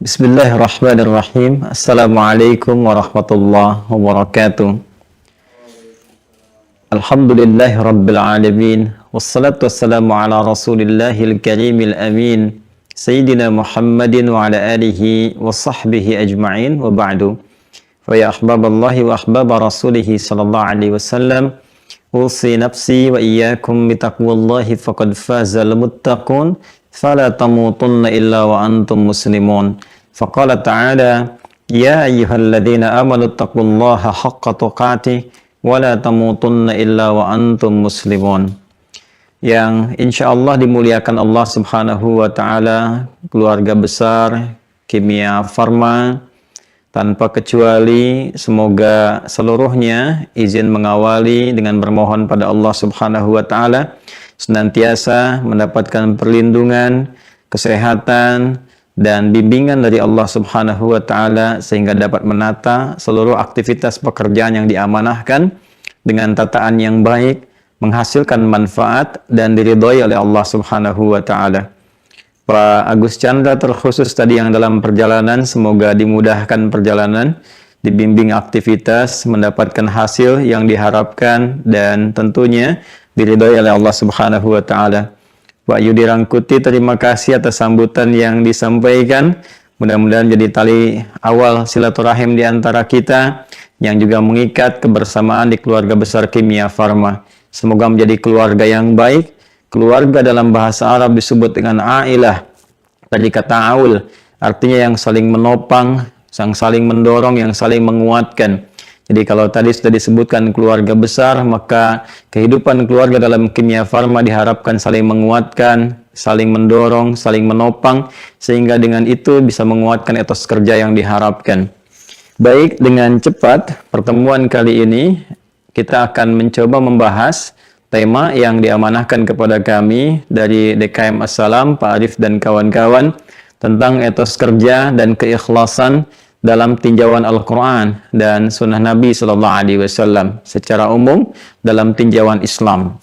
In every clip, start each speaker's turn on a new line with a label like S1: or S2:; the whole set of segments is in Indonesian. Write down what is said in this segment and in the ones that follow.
S1: Bismillahirrahmanirrahim. Assalamualaikum warahmatullahi wabarakatuh. Alhamdulillahi rabbil alamin. Wassalatu wassalamu ala rasulillahil karimil amin. Sayyidina Muhammadin wa ala alihi wa sahbihi ajma'in wa ba'du. Fa ya ahbaballahi wa ahbaba rasulihi sallallahu alaihi wasallam. Usi nafsi wa iyyakum bitaqwallahi faqad fazal muttaqun. Fala tamutunna illa wa antum muslimun. Faqala ta'ala ya ayyuhalladzina amanu taqullaha haqqa tuqatih wa la tamutunna illa wa antum muslimun. Yang insyaallah dimuliakan Allah Subhanahu wa taala, keluarga besar Kimia Farma tanpa kecuali semoga seluruhnya izin mengawali dengan bermohon pada Allah Subhanahu wa taala senantiasa mendapatkan perlindungan, kesehatan dan bimbingan dari Allah Subhanahu wa taala sehingga dapat menata seluruh aktivitas pekerjaan yang diamanahkan dengan tataan yang baik, menghasilkan manfaat dan diridhoi oleh Allah Subhanahu wa taala. Pak Agus Chandra terkhusus tadi yang dalam perjalanan, semoga dimudahkan perjalanan, dibimbing aktivitas, mendapatkan hasil yang diharapkan dan tentunya diridhoi oleh Allah Subhanahu wa taala. Pak Yudi Rangkuti, terima kasih atas sambutan yang disampaikan. Mudah-mudahan jadi tali awal silaturahim di antara kita yang juga mengikat kebersamaan di keluarga besar Kimia Farma. Semoga menjadi keluarga yang baik. Keluarga dalam bahasa Arab disebut dengan ailah. Tadi kata aul, artinya yang saling menopang, yang saling mendorong, yang saling menguatkan. Jadi kalau tadi sudah disebutkan keluarga besar, maka kehidupan keluarga dalam Kimia Farma diharapkan saling menguatkan, saling mendorong, saling menopang, sehingga dengan itu bisa menguatkan etos kerja yang diharapkan. Baik, dengan cepat pertemuan kali ini kita akan mencoba membahas tema yang diamanahkan kepada kami dari DKM Assalam, Pak Arif dan kawan-kawan, tentang etos kerja dan keikhlasan dalam tinjauan Al-Quran dan Sunnah Nabi Sallallahu Alaihi Wasallam secara umum dalam tinjauan Islam.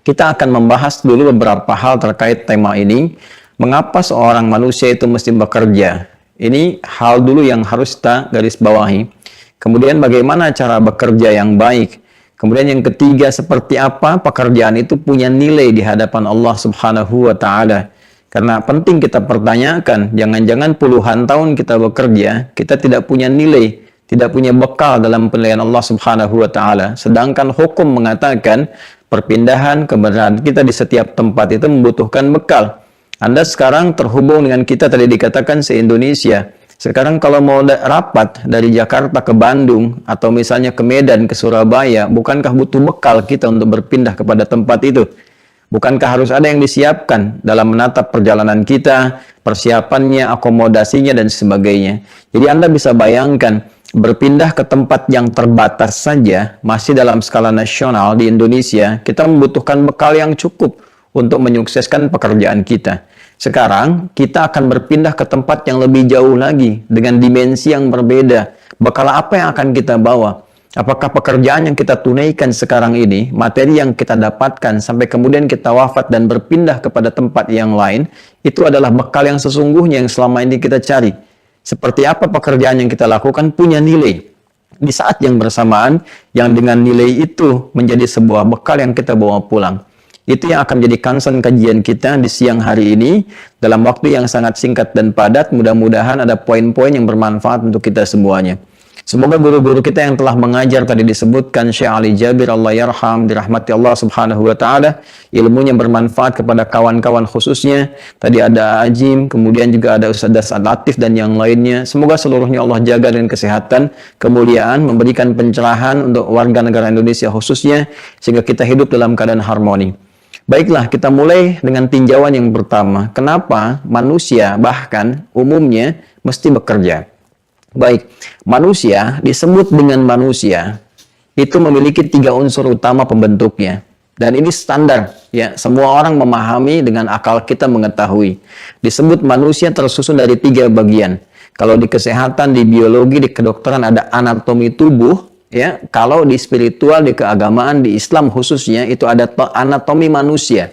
S1: Kita akan membahas dulu beberapa hal terkait tema ini. Mengapa seorang manusia itu mesti bekerja? Ini hal dulu yang harus kita garis bawahi. Kemudian bagaimana cara bekerja yang baik? Kemudian yang ketiga, seperti apa pekerjaan itu punya nilai di hadapan Allah Subhanahu wa taala? Karena penting kita pertanyakan, jangan-jangan puluhan tahun kita bekerja, kita tidak punya nilai, tidak punya bekal dalam penilaian Allah Subhanahu wa taala. Sedangkan hukum mengatakan perpindahan keberadaan kita di setiap tempat itu membutuhkan bekal. Anda sekarang terhubung dengan kita, tadi dikatakan se-Indonesia. Sekarang kalau mau rapat dari Jakarta ke Bandung atau misalnya ke Medan, ke Surabaya, bukankah butuh bekal kita untuk berpindah kepada tempat itu? Bukankah harus ada yang disiapkan dalam menatap perjalanan kita, persiapannya, akomodasinya, dan sebagainya. Jadi Anda bisa bayangkan, berpindah ke tempat yang terbatas saja, masih dalam skala nasional di Indonesia, kita membutuhkan bekal yang cukup untuk menyukseskan pekerjaan kita. Sekarang, kita akan berpindah ke tempat yang lebih jauh lagi, dengan dimensi yang berbeda. Bekal apa yang akan kita bawa? Apakah pekerjaan yang kita tunaikan sekarang ini, materi yang kita dapatkan sampai kemudian kita wafat dan berpindah kepada tempat yang lain, itu adalah bekal yang sesungguhnya yang selama ini kita cari. Seperti apa pekerjaan yang kita lakukan punya nilai. Di saat yang bersamaan, yang dengan nilai itu menjadi sebuah bekal yang kita bawa pulang. Itu yang akan menjadi concern kajian kita di siang hari ini, dalam waktu yang sangat singkat dan padat. Mudah-mudahan ada poin-poin yang bermanfaat untuk kita semuanya. Semoga guru-guru kita yang telah mengajar tadi disebutkan Syekh Ali Jabir, Allah yarham, dirahmati Allah Subhanahu wa taala, ilmunya bermanfaat kepada kawan-kawan khususnya. Tadi ada Ajim, kemudian juga ada Ustaz Latif dan yang lainnya. Semoga seluruhnya Allah jaga dengan kesehatan, kemuliaan, memberikan pencerahan untuk warga negara Indonesia khususnya, sehingga kita hidup dalam keadaan harmoni. Baiklah, kita mulai dengan tinjauan yang pertama. Kenapa manusia bahkan umumnya mesti bekerja? Baik, manusia disebut dengan manusia itu memiliki 3 unsur utama pembentuknya. Dan ini standar, ya, semua orang memahami, dengan akal kita mengetahui. Disebut manusia tersusun dari 3 bagian. Kalau di kesehatan, di biologi, di kedokteran ada anatomi tubuh, ya. Kalau di spiritual, di keagamaan, di Islam khususnya itu ada anatomi manusia.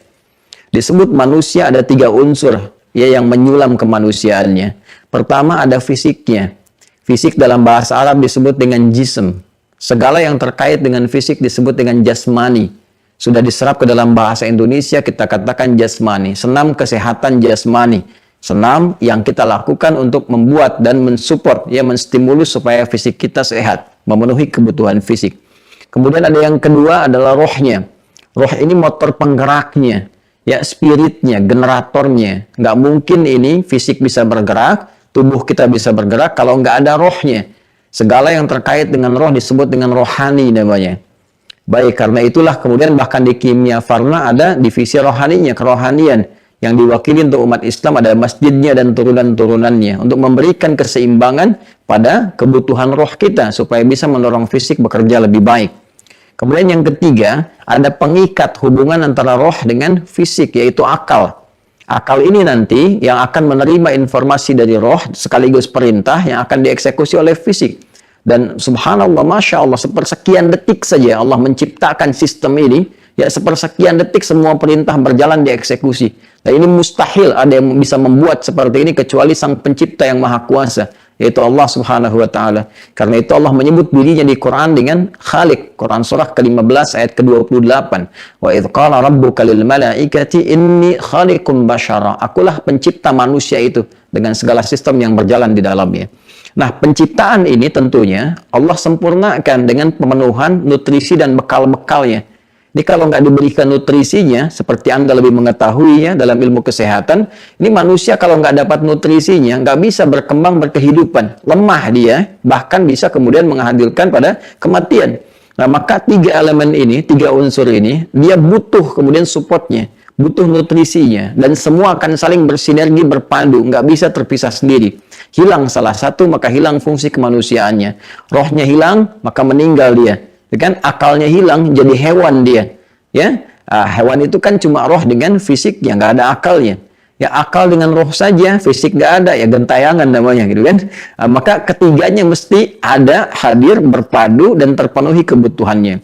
S1: Disebut manusia ada 3 unsur. ya yang menyulam kemanusiaannya. Pertama ada fisiknya. Fisik dalam bahasa Arab disebut dengan jism. Segala yang terkait dengan fisik disebut dengan jasmani. Sudah diserap ke dalam bahasa Indonesia, kita katakan jasmani. Senam kesehatan jasmani. Senam yang kita lakukan untuk membuat dan mensupport, ya menstimulus supaya fisik kita sehat, memenuhi kebutuhan fisik. Kemudian ada yang kedua adalah rohnya. Roh ini motor penggeraknya, ya spiritnya, generatornya. Nggak mungkin ini fisik bisa bergerak, tubuh kita bisa bergerak kalau nggak ada rohnya. Segala yang terkait dengan roh disebut dengan rohani namanya. Baik, karena itulah kemudian bahkan di kimia farma ada divisi rohaninya, kerohanian. Yang diwakili untuk umat Islam ada masjidnya dan turunan-turunannya. Untuk memberikan keseimbangan pada kebutuhan roh kita supaya bisa mendorong fisik bekerja lebih baik. Kemudian yang ketiga, ada pengikat hubungan antara roh dengan fisik, yaitu akal. Akal ini nanti yang akan menerima informasi dari roh sekaligus perintah yang akan dieksekusi oleh fisik. Dan subhanallah, masya Allah, sepersekian detik saja Allah menciptakan sistem ini. Ya, sepersekian detik semua perintah berjalan dieksekusi. Nah, ini mustahil ada yang bisa membuat seperti ini kecuali sang pencipta yang maha kuasa, yaitu Allah subhanahu wa ta'ala. Karena itu Allah menyebut dirinya di Quran dengan Khaliq. Quran surah ke-15 ayat ke-28. Wa idh qala rabbuka lil malaikati inni khaliqun basyara. Akulah pencipta manusia itu dengan segala sistem yang berjalan di dalamnya. Nah, penciptaan ini tentunya Allah sempurnakan dengan pemenuhan nutrisi dan bekal-bekalnya. Ini kalau nggak diberikan nutrisinya, seperti Anda lebih mengetahui ya dalam ilmu kesehatan, ini manusia kalau nggak dapat nutrisinya, nggak bisa berkembang berkehidupan. Lemah dia, bahkan bisa kemudian menghadirkan pada kematian. Nah, maka tiga elemen ini, tiga unsur ini, dia butuh kemudian supportnya, butuh nutrisinya, dan semua akan saling bersinergi, berpadu, nggak bisa terpisah sendiri. Hilang salah satu, maka hilang fungsi kemanusiaannya. Rohnya hilang, maka meninggal dia. Kan akalnya hilang, jadi hewan dia. Ya, hewan itu kan cuma roh dengan fisik yang nggak ada akalnya. Ya, akal dengan roh saja, fisik nggak ada, ya gentayangan namanya, gitu kan. Maka ketiganya mesti ada, hadir, berpadu, dan terpenuhi kebutuhannya.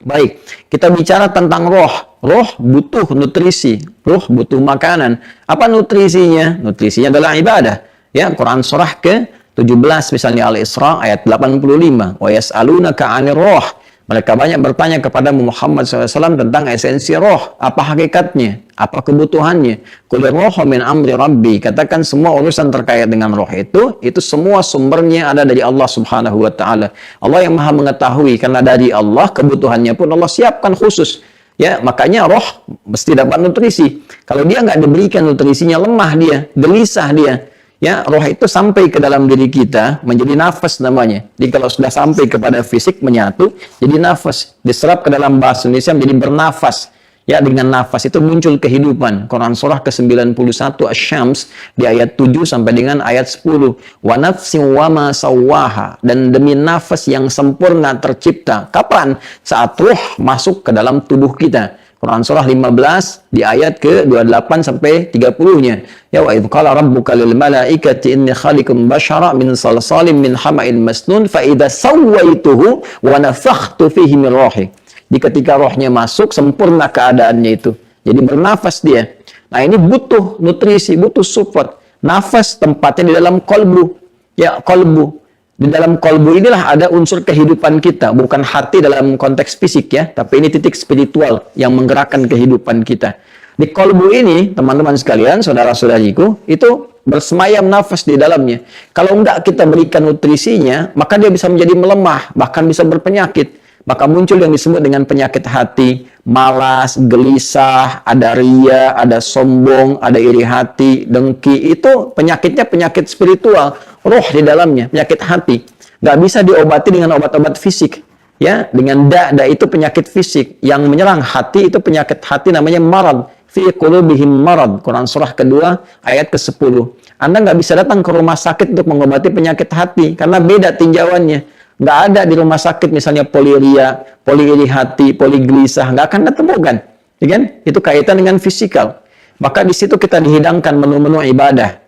S1: Baik, kita bicara tentang roh. Roh butuh nutrisi, roh butuh makanan. Apa nutrisinya? Nutrisinya adalah ibadah. Ya, Quran surah ke-17 misalnya Al-Isra ayat 85. Wa yas'alunaka 'anir roh. Mereka banyak bertanya kepada Muhammad SAW tentang esensi roh. Apa hakikatnya? Apa kebutuhannya? Qul rohu min amri rabbi. Katakan semua urusan terkait dengan roh itu semua sumbernya ada dari Allah Subhanahu wa ta'ala. Allah yang maha mengetahui, karena dari Allah kebutuhannya pun Allah siapkan khusus. Ya, makanya roh mesti dapat nutrisi. Kalau dia nggak diberikan nutrisinya, lemah dia, gelisah dia. Ya, roh itu sampai ke dalam diri kita menjadi nafas namanya. Jadi kalau sudah sampai kepada fisik menyatu, jadi nafas. Diserap ke dalam bahasa Indonesia menjadi bernafas. Ya, dengan nafas itu muncul kehidupan. Quran surah ke-91 Asy-Syams di ayat 7 sampai dengan ayat 10. Wa nafsin wa ma sawwaha. Dan demi nafas yang sempurna tercipta. Kapan? Saat ruh masuk ke dalam tubuh kita. Quran surah 15 di ayat ke-28 sampai 30-nya. Ya, wa idh qala rabbuka lil malaikati inni khaliqun basyara min salsalin min hama'in masnun fa idza sawaituhu wa nafakhtu fihi min ruhi. Di ketika rohnya masuk, sempurna keadaannya itu. Jadi bernafas dia. Nah, ini butuh nutrisi, butuh support. Nafas tempatnya di dalam kolbu. Ya, kolbu. Di dalam kolbu inilah ada unsur kehidupan kita, bukan hati dalam konteks fisik ya, tapi ini titik spiritual yang menggerakkan kehidupan kita. Di kolbu ini, teman-teman sekalian, saudara-saudariku, itu bersemayam nafas di dalamnya. Kalau enggak kita berikan nutrisinya, maka dia bisa menjadi melemah, bahkan bisa berpenyakit. Maka muncul yang disebut dengan penyakit hati, malas, gelisah, ada ria, ada sombong, ada iri hati, dengki. Itu penyakitnya penyakit spiritual, roh di dalamnya, penyakit hati. Nggak bisa diobati dengan obat-obat fisik. Ya, dengan da itu penyakit fisik. Yang menyerang hati itu penyakit hati namanya marad. Fi qulubihim marad. Quran surah kedua ayat ke-10. Anda nggak bisa datang ke rumah sakit untuk mengobati penyakit hati, karena beda tinjauannya. Nggak ada di rumah sakit misalnya poliria, poliiri hati, poligelisah, nggak akan ditemukan, ya kan? Itu kaitan dengan fisikal. Maka di situ kita dihidangkan menu-menu ibadah.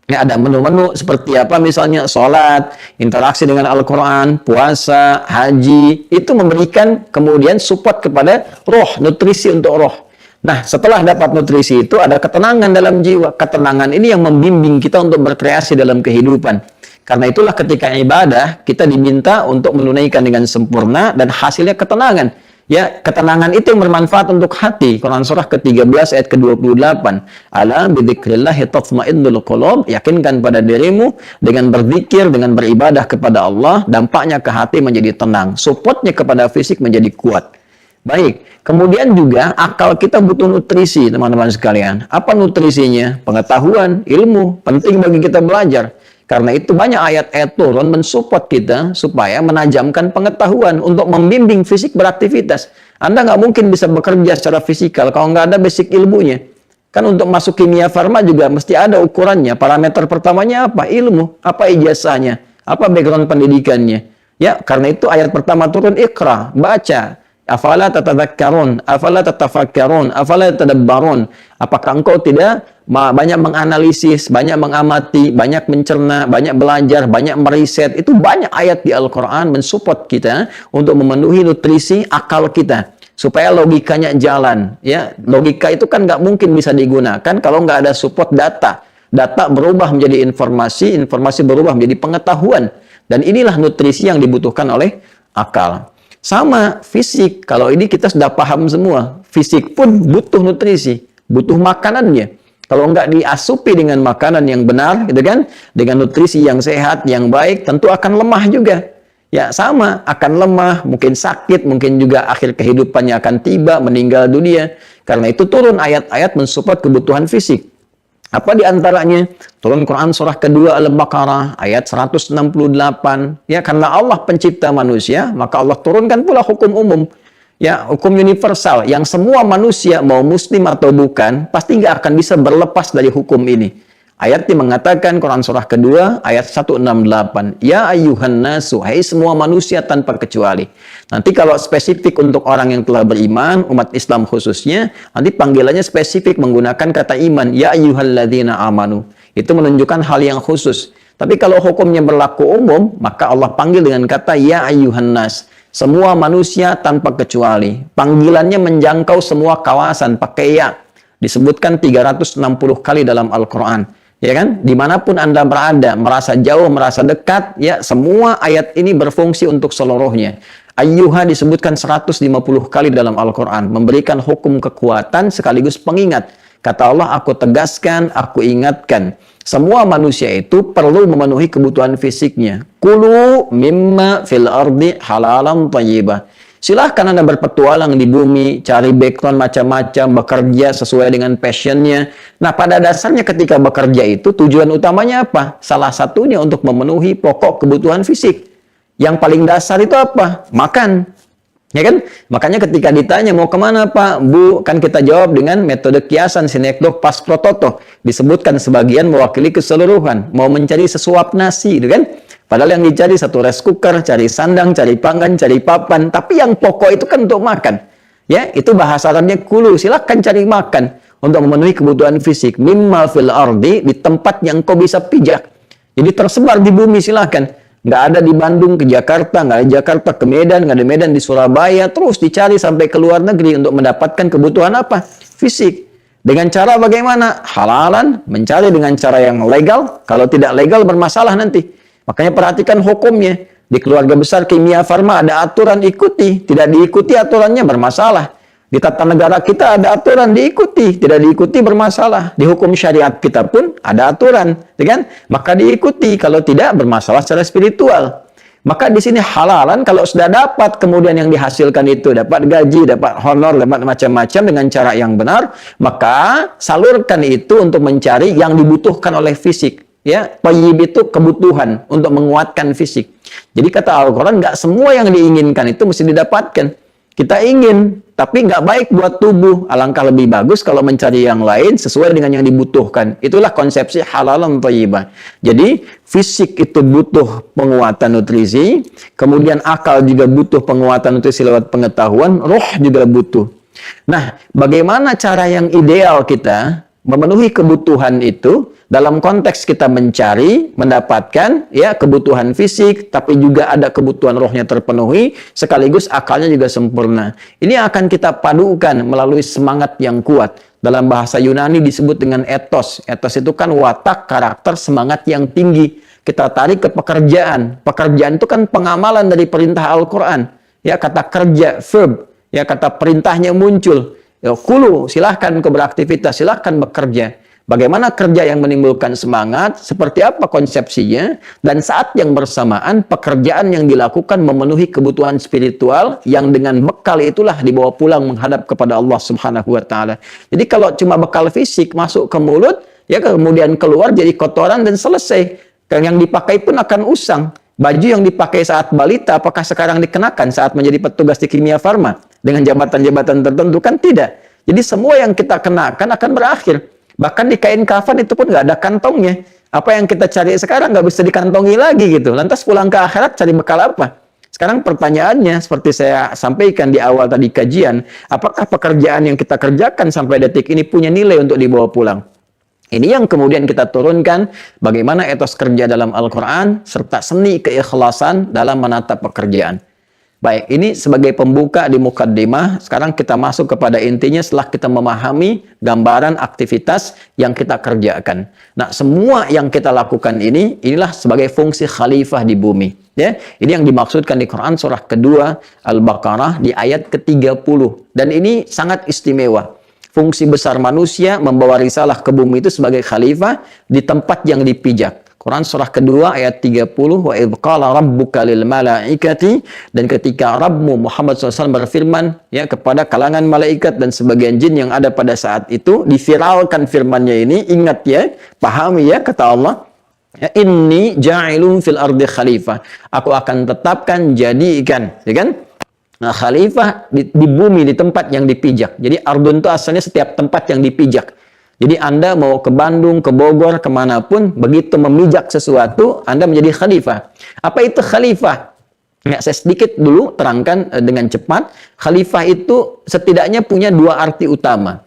S1: Ya, ada menu-menu seperti apa misalnya sholat, interaksi dengan Al-Quran, puasa, haji, itu memberikan kemudian support kepada roh, nutrisi untuk roh. Nah, setelah dapat nutrisi itu ada ketenangan dalam jiwa. Ketenangan ini yang membimbing kita untuk berkreasi dalam kehidupan. Karena itulah ketika ibadah, kita diminta untuk menunaikan dengan sempurna dan hasilnya ketenangan. Ya, ketenangan itu yang bermanfaat untuk hati. Quran surah ke-13 ayat ke-28. Ala bidzikrillahi tatma'innul qulub. Yakinkan pada dirimu dengan berzikir, dengan beribadah kepada Allah, dampaknya ke hati menjadi tenang. Supportnya kepada fisik menjadi kuat. Baik, kemudian juga akal kita butuh nutrisi, teman-teman sekalian. Apa nutrisinya? Pengetahuan, ilmu, penting bagi kita belajar. Karena itu banyak ayat-ayat turun mensupport kita supaya menajamkan pengetahuan untuk membimbing fisik beraktivitas. Anda nggak mungkin bisa bekerja secara fisikal kalau nggak ada basic ilmunya. Kan untuk masuk kimia farma juga mesti ada ukurannya. Parameter pertamanya apa? Ilmu. Apa ijazahnya? Apa background pendidikannya? Ya, karena itu ayat pertama turun Iqra, baca. Afala tatadzakkarun, afala tatafakkarun, afala tadabbarun. Apakah engkau tidak banyak menganalisis, banyak mengamati, banyak mencerna, banyak belajar, banyak meriset? Itu banyak ayat di Al-Quran mensupport kita untuk memenuhi nutrisi akal kita supaya logikanya jalan. Ya, logika itu kan nggak mungkin bisa digunakan kalau nggak ada support data. Data berubah menjadi informasi, informasi berubah menjadi pengetahuan. Dan inilah nutrisi yang dibutuhkan oleh akal. Sama fisik, kalau ini kita sudah paham semua. Fisik pun butuh nutrisi, butuh makanannya. Kalau nggak diasupi dengan makanan yang benar, gitu kan, dengan nutrisi yang sehat, yang baik, tentu akan lemah juga. Ya sama, akan lemah, mungkin sakit, mungkin juga akhir kehidupannya akan tiba, meninggal dunia. Karena itu turun ayat-ayat mensupport kebutuhan fisik. Apa di antaranya? Turun Quran surah kedua Al-Baqarah ayat 168. Ya, karena Allah pencipta manusia, maka Allah turunkan pula hukum umum. Ya, hukum universal yang semua manusia mau muslim atau bukan pasti nggak akan bisa berlepas dari hukum ini. Ayat ini mengatakan Quran surah kedua ayat 168. Ya ayyuhan nasu, hai semua manusia tanpa kecuali. Nanti kalau spesifik untuk orang yang telah beriman, umat Islam khususnya, nanti panggilannya spesifik menggunakan kata iman. Ya ayyuhalladzina amanu. Itu menunjukkan hal yang khusus. Tapi kalau hukumnya berlaku umum, maka Allah panggil dengan kata ya ayyuhan nas. Semua manusia tanpa kecuali. Panggilannya menjangkau semua kawasan, pakai ya. Disebutkan 360 kali dalam Al-Quran. Ya kan, dimanapun Anda berada, merasa jauh, merasa dekat, ya semua ayat ini berfungsi untuk seluruhnya. Ayyuha disebutkan 150 kali dalam Al-Quran, memberikan hukum kekuatan sekaligus pengingat. Kata Allah, aku tegaskan, aku ingatkan. Semua manusia itu perlu memenuhi kebutuhan fisiknya. Kulu mimma fil ardi halalan thayyibah. Silahkan Anda berpetualang di bumi, cari background macam-macam, bekerja sesuai dengan passionnya. Nah, pada dasarnya ketika bekerja itu tujuan utamanya apa? Salah satunya untuk memenuhi pokok kebutuhan fisik. Yang paling dasar itu apa? Makan. Ya kan? Makanya ketika ditanya mau kemana Pak, Bu, kan kita jawab dengan metode kiasan sinekdok pas prototo. Disebutkan sebagian mewakili keseluruhan. Mau mencari sesuap nasi, gitu kan? Padahal yang dicari satu rice cooker, cari sandang, cari panggan, cari papan. Tapi yang pokok itu kan untuk makan. Ya, itu bahasa Arabnya kulu. Silakan cari makan untuk memenuhi kebutuhan fisik. Mimma fil ardi, di tempat yang kau bisa pijak. Jadi tersebar di bumi, silakan. Nggak ada di Bandung ke Jakarta, nggak ada Jakarta ke Medan, nggak ada Medan di Surabaya. Terus dicari sampai ke luar negeri untuk mendapatkan kebutuhan apa? Fisik. Dengan cara bagaimana? Halalan, mencari dengan cara yang legal. Kalau tidak legal bermasalah nanti. Makanya perhatikan hukumnya. Di keluarga besar kimia farma ada aturan ikuti. Tidak diikuti aturannya bermasalah. Di tata negara kita ada aturan diikuti. Tidak diikuti bermasalah. Di hukum syariat kita pun ada aturan. Kan? Maka diikuti. Kalau tidak bermasalah secara spiritual. Maka di sini halalan kalau sudah dapat kemudian yang dihasilkan itu dapat gaji, dapat honor, dapat macam-macam dengan cara yang benar. Maka salurkan itu untuk mencari yang dibutuhkan oleh fisik. Ya, thayyib itu kebutuhan untuk menguatkan fisik. Jadi kata Al-Quran, nggak semua yang diinginkan itu mesti didapatkan. Kita ingin, tapi nggak baik buat tubuh. Alangkah lebih bagus kalau mencari yang lain sesuai dengan yang dibutuhkan. Itulah konsepsi halalan thayyibah. Jadi, fisik itu butuh penguatan nutrisi, kemudian akal juga butuh penguatan nutrisi lewat pengetahuan, roh juga butuh. Nah, bagaimana cara yang ideal kita Memenuhi kebutuhan itu dalam konteks kita mencari, mendapatkan ya kebutuhan fisik, tapi juga ada kebutuhan rohnya terpenuhi, sekaligus akalnya juga sempurna. Ini akan kita padukan melalui semangat yang kuat. Dalam bahasa Yunani disebut dengan ethos. Ethos itu kan watak, karakter, semangat yang tinggi. Kita tarik ke pekerjaan. Pekerjaan itu kan pengamalan dari perintah Al-Quran. Ya, kata kerja, verb. Ya, kata perintahnya muncul. Ya, kulu, silahkan beraktivitas, silahkan bekerja. Bagaimana kerja yang menimbulkan semangat, seperti apa konsepsinya, dan saat yang bersamaan pekerjaan yang dilakukan memenuhi kebutuhan spiritual yang dengan bekal itulah dibawa pulang menghadap kepada Allah Subhanahu wa taala. Jadi kalau cuma bekal fisik masuk ke mulut, ya kemudian keluar jadi kotoran dan selesai. Yang dipakai pun akan usang. Baju yang dipakai saat balita, apakah sekarang dikenakan saat menjadi petugas di kimia farma? Dengan jabatan-jabatan tertentu kan tidak. Jadi semua yang kita kenakan akan berakhir. Bahkan di kain kafan itu pun nggak ada kantongnya. Apa yang kita cari sekarang nggak bisa dikantongi lagi gitu. Lantas pulang ke akhirat cari bekal apa? Sekarang pertanyaannya seperti saya sampaikan di awal tadi kajian, apakah pekerjaan yang kita kerjakan sampai detik ini punya nilai untuk dibawa pulang? Ini yang kemudian kita turunkan bagaimana etos kerja dalam Al-Quran serta seni keikhlasan dalam menata pekerjaan. Baik, ini sebagai pembuka di mukaddimah. Sekarang kita masuk kepada intinya setelah kita memahami gambaran aktivitas yang kita kerjakan. Nah, semua yang kita lakukan inilah sebagai fungsi khalifah di bumi. Ya, ini yang dimaksudkan di Quran surah kedua Al-Baqarah di ayat ke-30. Dan ini sangat istimewa. Fungsi besar manusia membawa risalah ke bumi itu sebagai khalifah di tempat yang dipijak. Quran surah kedua ayat 30, wa idh qala rabbuka lil malaikati, dan ketika Rabbmu Muhammad SAW berfirman ya kepada kalangan malaikat dan sebagian jin yang ada pada saat itu, diviralkan firmannya ini, ingat ya, pahami ya kata Allah, ya, inni ja'ilun fil ardi khalifah, aku akan tetapkan jadikan, ya kan? Nah, khalifah di bumi, di tempat yang dipijak. Jadi ardun itu asalnya setiap tempat yang dipijak. Jadi Anda mau ke Bandung, ke Bogor, kemanapun, begitu memijak sesuatu, Anda menjadi khalifah. Apa itu khalifah? Ya, saya sedikit dulu terangkan dengan cepat. Khalifah itu setidaknya punya dua arti utama.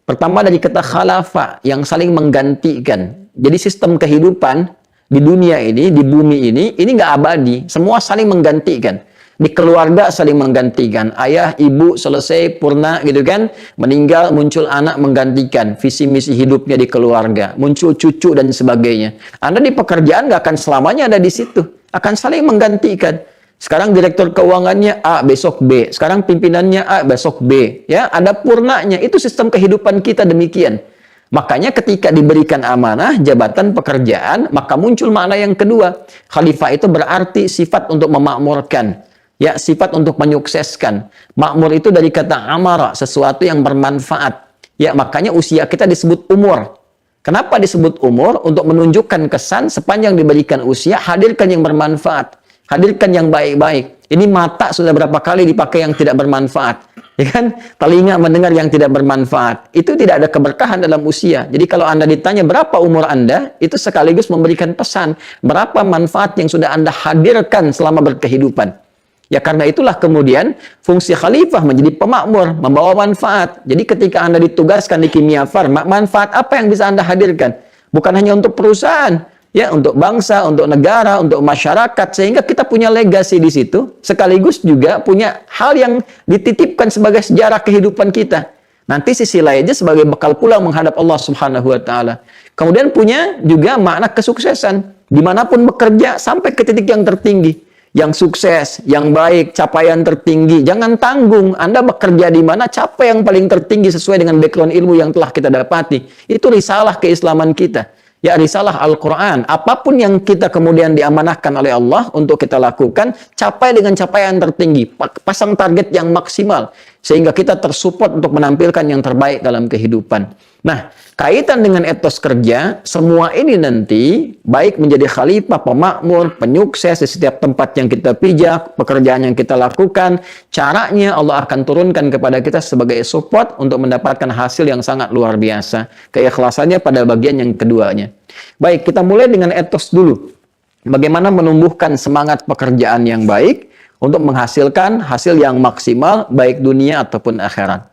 S1: Pertama dari kata khalafa, yang saling menggantikan. Jadi sistem kehidupan di dunia ini, di bumi ini nggak abadi. Semua saling menggantikan. Di keluarga saling menggantikan. Ayah, ibu selesai, purna gitu kan. Meninggal, muncul anak menggantikan. Visi misi hidupnya di keluarga. Muncul cucu dan sebagainya. Anda di pekerjaan nggak akan selamanya ada di situ. Akan saling menggantikan. Sekarang direktur keuangannya A, besok B. Sekarang pimpinannya A, besok B. Ya, ada purnanya. Itu sistem kehidupan kita demikian. Makanya ketika diberikan amanah, jabatan pekerjaan, maka muncul makna yang kedua. Khalifah itu berarti sifat untuk memakmurkan. Ya, sifat untuk menyukseskan. Makmur itu dari kata amara, sesuatu yang bermanfaat. Ya, makanya usia kita disebut umur. Kenapa disebut umur? Untuk menunjukkan kesan sepanjang diberikan usia, hadirkan yang bermanfaat. Hadirkan yang baik-baik. Ini mata sudah berapa kali dipakai yang tidak bermanfaat. Ya kan? Telinga mendengar yang tidak bermanfaat. Itu tidak ada keberkahan dalam usia. Jadi kalau Anda ditanya berapa umur Anda, itu sekaligus memberikan pesan. Berapa manfaat yang sudah Anda hadirkan selama berkehidupan. Ya karena itulah kemudian fungsi khalifah menjadi pemakmur, membawa manfaat. Jadi ketika Anda ditugaskan di kimia farma, manfaat apa yang bisa Anda hadirkan? Bukan hanya untuk perusahaan, ya untuk bangsa, untuk negara, untuk masyarakat, sehingga kita punya legasi di situ, sekaligus juga punya hal yang dititipkan sebagai sejarah kehidupan kita. Nanti sisi lainnya sebagai bekal pulang menghadap Allah Subhanahu wa taala. Kemudian punya juga makna kesuksesan, dimanapun bekerja sampai ke titik yang tertinggi. Yang sukses, yang baik, capaian tertinggi. Jangan tanggung. Anda bekerja di mana, capai yang paling tertinggi sesuai dengan background ilmu yang telah kita dapati. Itu risalah keislaman kita. Ya, risalah Al-Quran. Apapun yang kita kemudian diamanahkan oleh Allah untuk kita lakukan, capai dengan capaian tertinggi. Pasang target yang maksimal. Sehingga kita tersupport untuk menampilkan yang terbaik dalam kehidupan. Nah, kaitan dengan etos kerja, semua ini nanti baik menjadi khalifah, pemakmur, penyukses di setiap tempat yang kita pijak, pekerjaan yang kita lakukan, caranya Allah akan turunkan kepada kita sebagai support untuk mendapatkan hasil yang sangat luar biasa. Keikhlasannya pada bagian yang keduanya. Baik, kita mulai dengan etos dulu. Bagaimana menumbuhkan semangat pekerjaan yang baik untuk menghasilkan hasil yang maksimal baik dunia ataupun akhirat.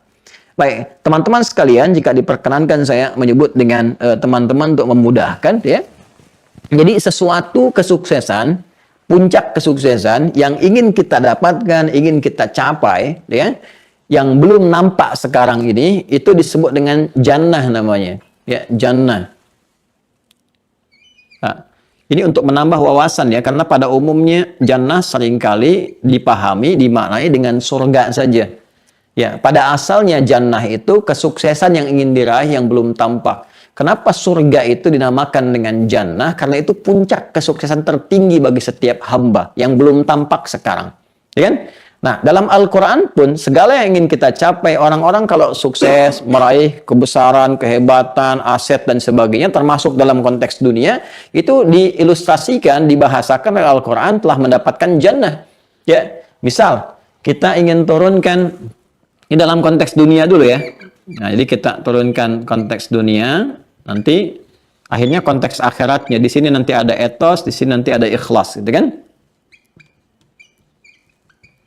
S1: Baik, teman-teman sekalian, jika diperkenankan saya menyebut dengan teman-teman untuk memudahkan, ya. Jadi sesuatu kesuksesan, puncak kesuksesan yang ingin kita dapatkan, ingin kita capai, ya, yang belum nampak sekarang ini, itu disebut dengan jannah namanya, ya, jannah. Nah, ini untuk menambah wawasan ya, karena pada umumnya jannah seringkali dipahami, dimaknai dengan surga saja. Ya, pada asalnya jannah itu kesuksesan yang ingin diraih yang belum tampak. Kenapa surga itu dinamakan dengan jannah? Karena itu puncak kesuksesan tertinggi bagi setiap hamba yang belum tampak sekarang. Ya kan? Nah, dalam Al-Quran pun segala yang ingin kita capai, orang-orang kalau sukses, meraih kebesaran, kehebatan, aset, dan sebagainya, termasuk dalam konteks dunia, itu diilustrasikan, dibahasakan oleh Al-Quran telah mendapatkan jannah. Ya, misal, kita ingin turunkan, ini dalam konteks dunia dulu ya. Nah, jadi kita turunkan konteks dunia, nanti akhirnya konteks akhiratnya. Di sini nanti ada etos, di sini nanti ada ikhlas, gitu kan?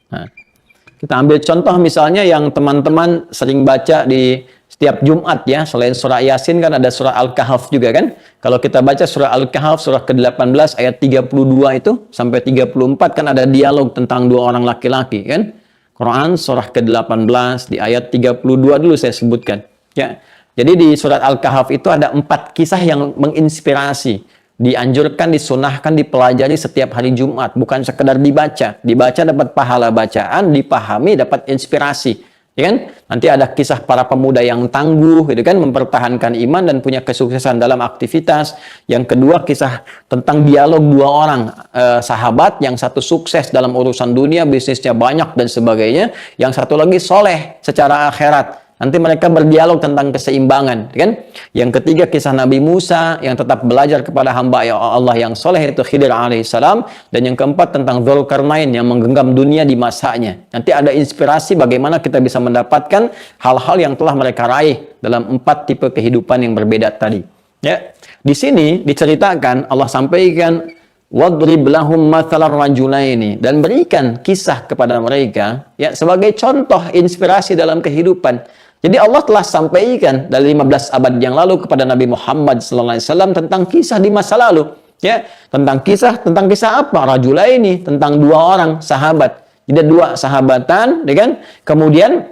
S1: Nah, kita ambil contoh misalnya yang teman-teman sering baca di setiap Jumat ya, selain surah Yasin kan ada surah Al-Kahf juga kan. Kalau kita baca surah Al-Kahf surah ke-18 ayat 32 itu sampai 34 kan ada dialog tentang dua orang laki-laki kan. Quran surah ke-18 di ayat 32 dulu saya sebutkan ya. Jadi di surat Al-Kahf itu ada 4 kisah yang menginspirasi, dianjurkan, disunahkan, dipelajari setiap hari Jumat, bukan sekedar dibaca. Dibaca dapat pahala bacaan, dipahami dapat inspirasi, ya kan? Nanti ada kisah para pemuda yang tangguh, gitu kan, mempertahankan iman dan punya kesuksesan dalam aktivitas. Yang kedua kisah tentang dialog dua orang sahabat, yang satu sukses dalam urusan dunia, bisnisnya banyak dan sebagainya. Yang satu lagi soleh secara akhirat. Nanti mereka berdialog tentang keseimbangan, kan? Yang ketiga kisah Nabi Musa yang tetap belajar kepada hamba Allah yang soleh itu Khidir alaihissalam, dan yang keempat tentang Dzulkarnain yang menggenggam dunia di masanya. Nanti ada inspirasi bagaimana kita bisa mendapatkan hal-hal yang telah mereka raih dalam 4 tipe kehidupan yang berbeda tadi. Ya, di sini diceritakan Allah sampaikan wadrib lahum mathalar rajulaini, dan berikan kisah kepada mereka ya sebagai contoh inspirasi dalam kehidupan. Jadi Allah telah sampaikan dari 15 abad yang lalu kepada Nabi Muhammad SAW tentang kisah di masa lalu, ya, tentang kisah apa? Rajulaini, tentang 2 orang sahabat. Jadi 2 sahabatan, ya kan? Kemudian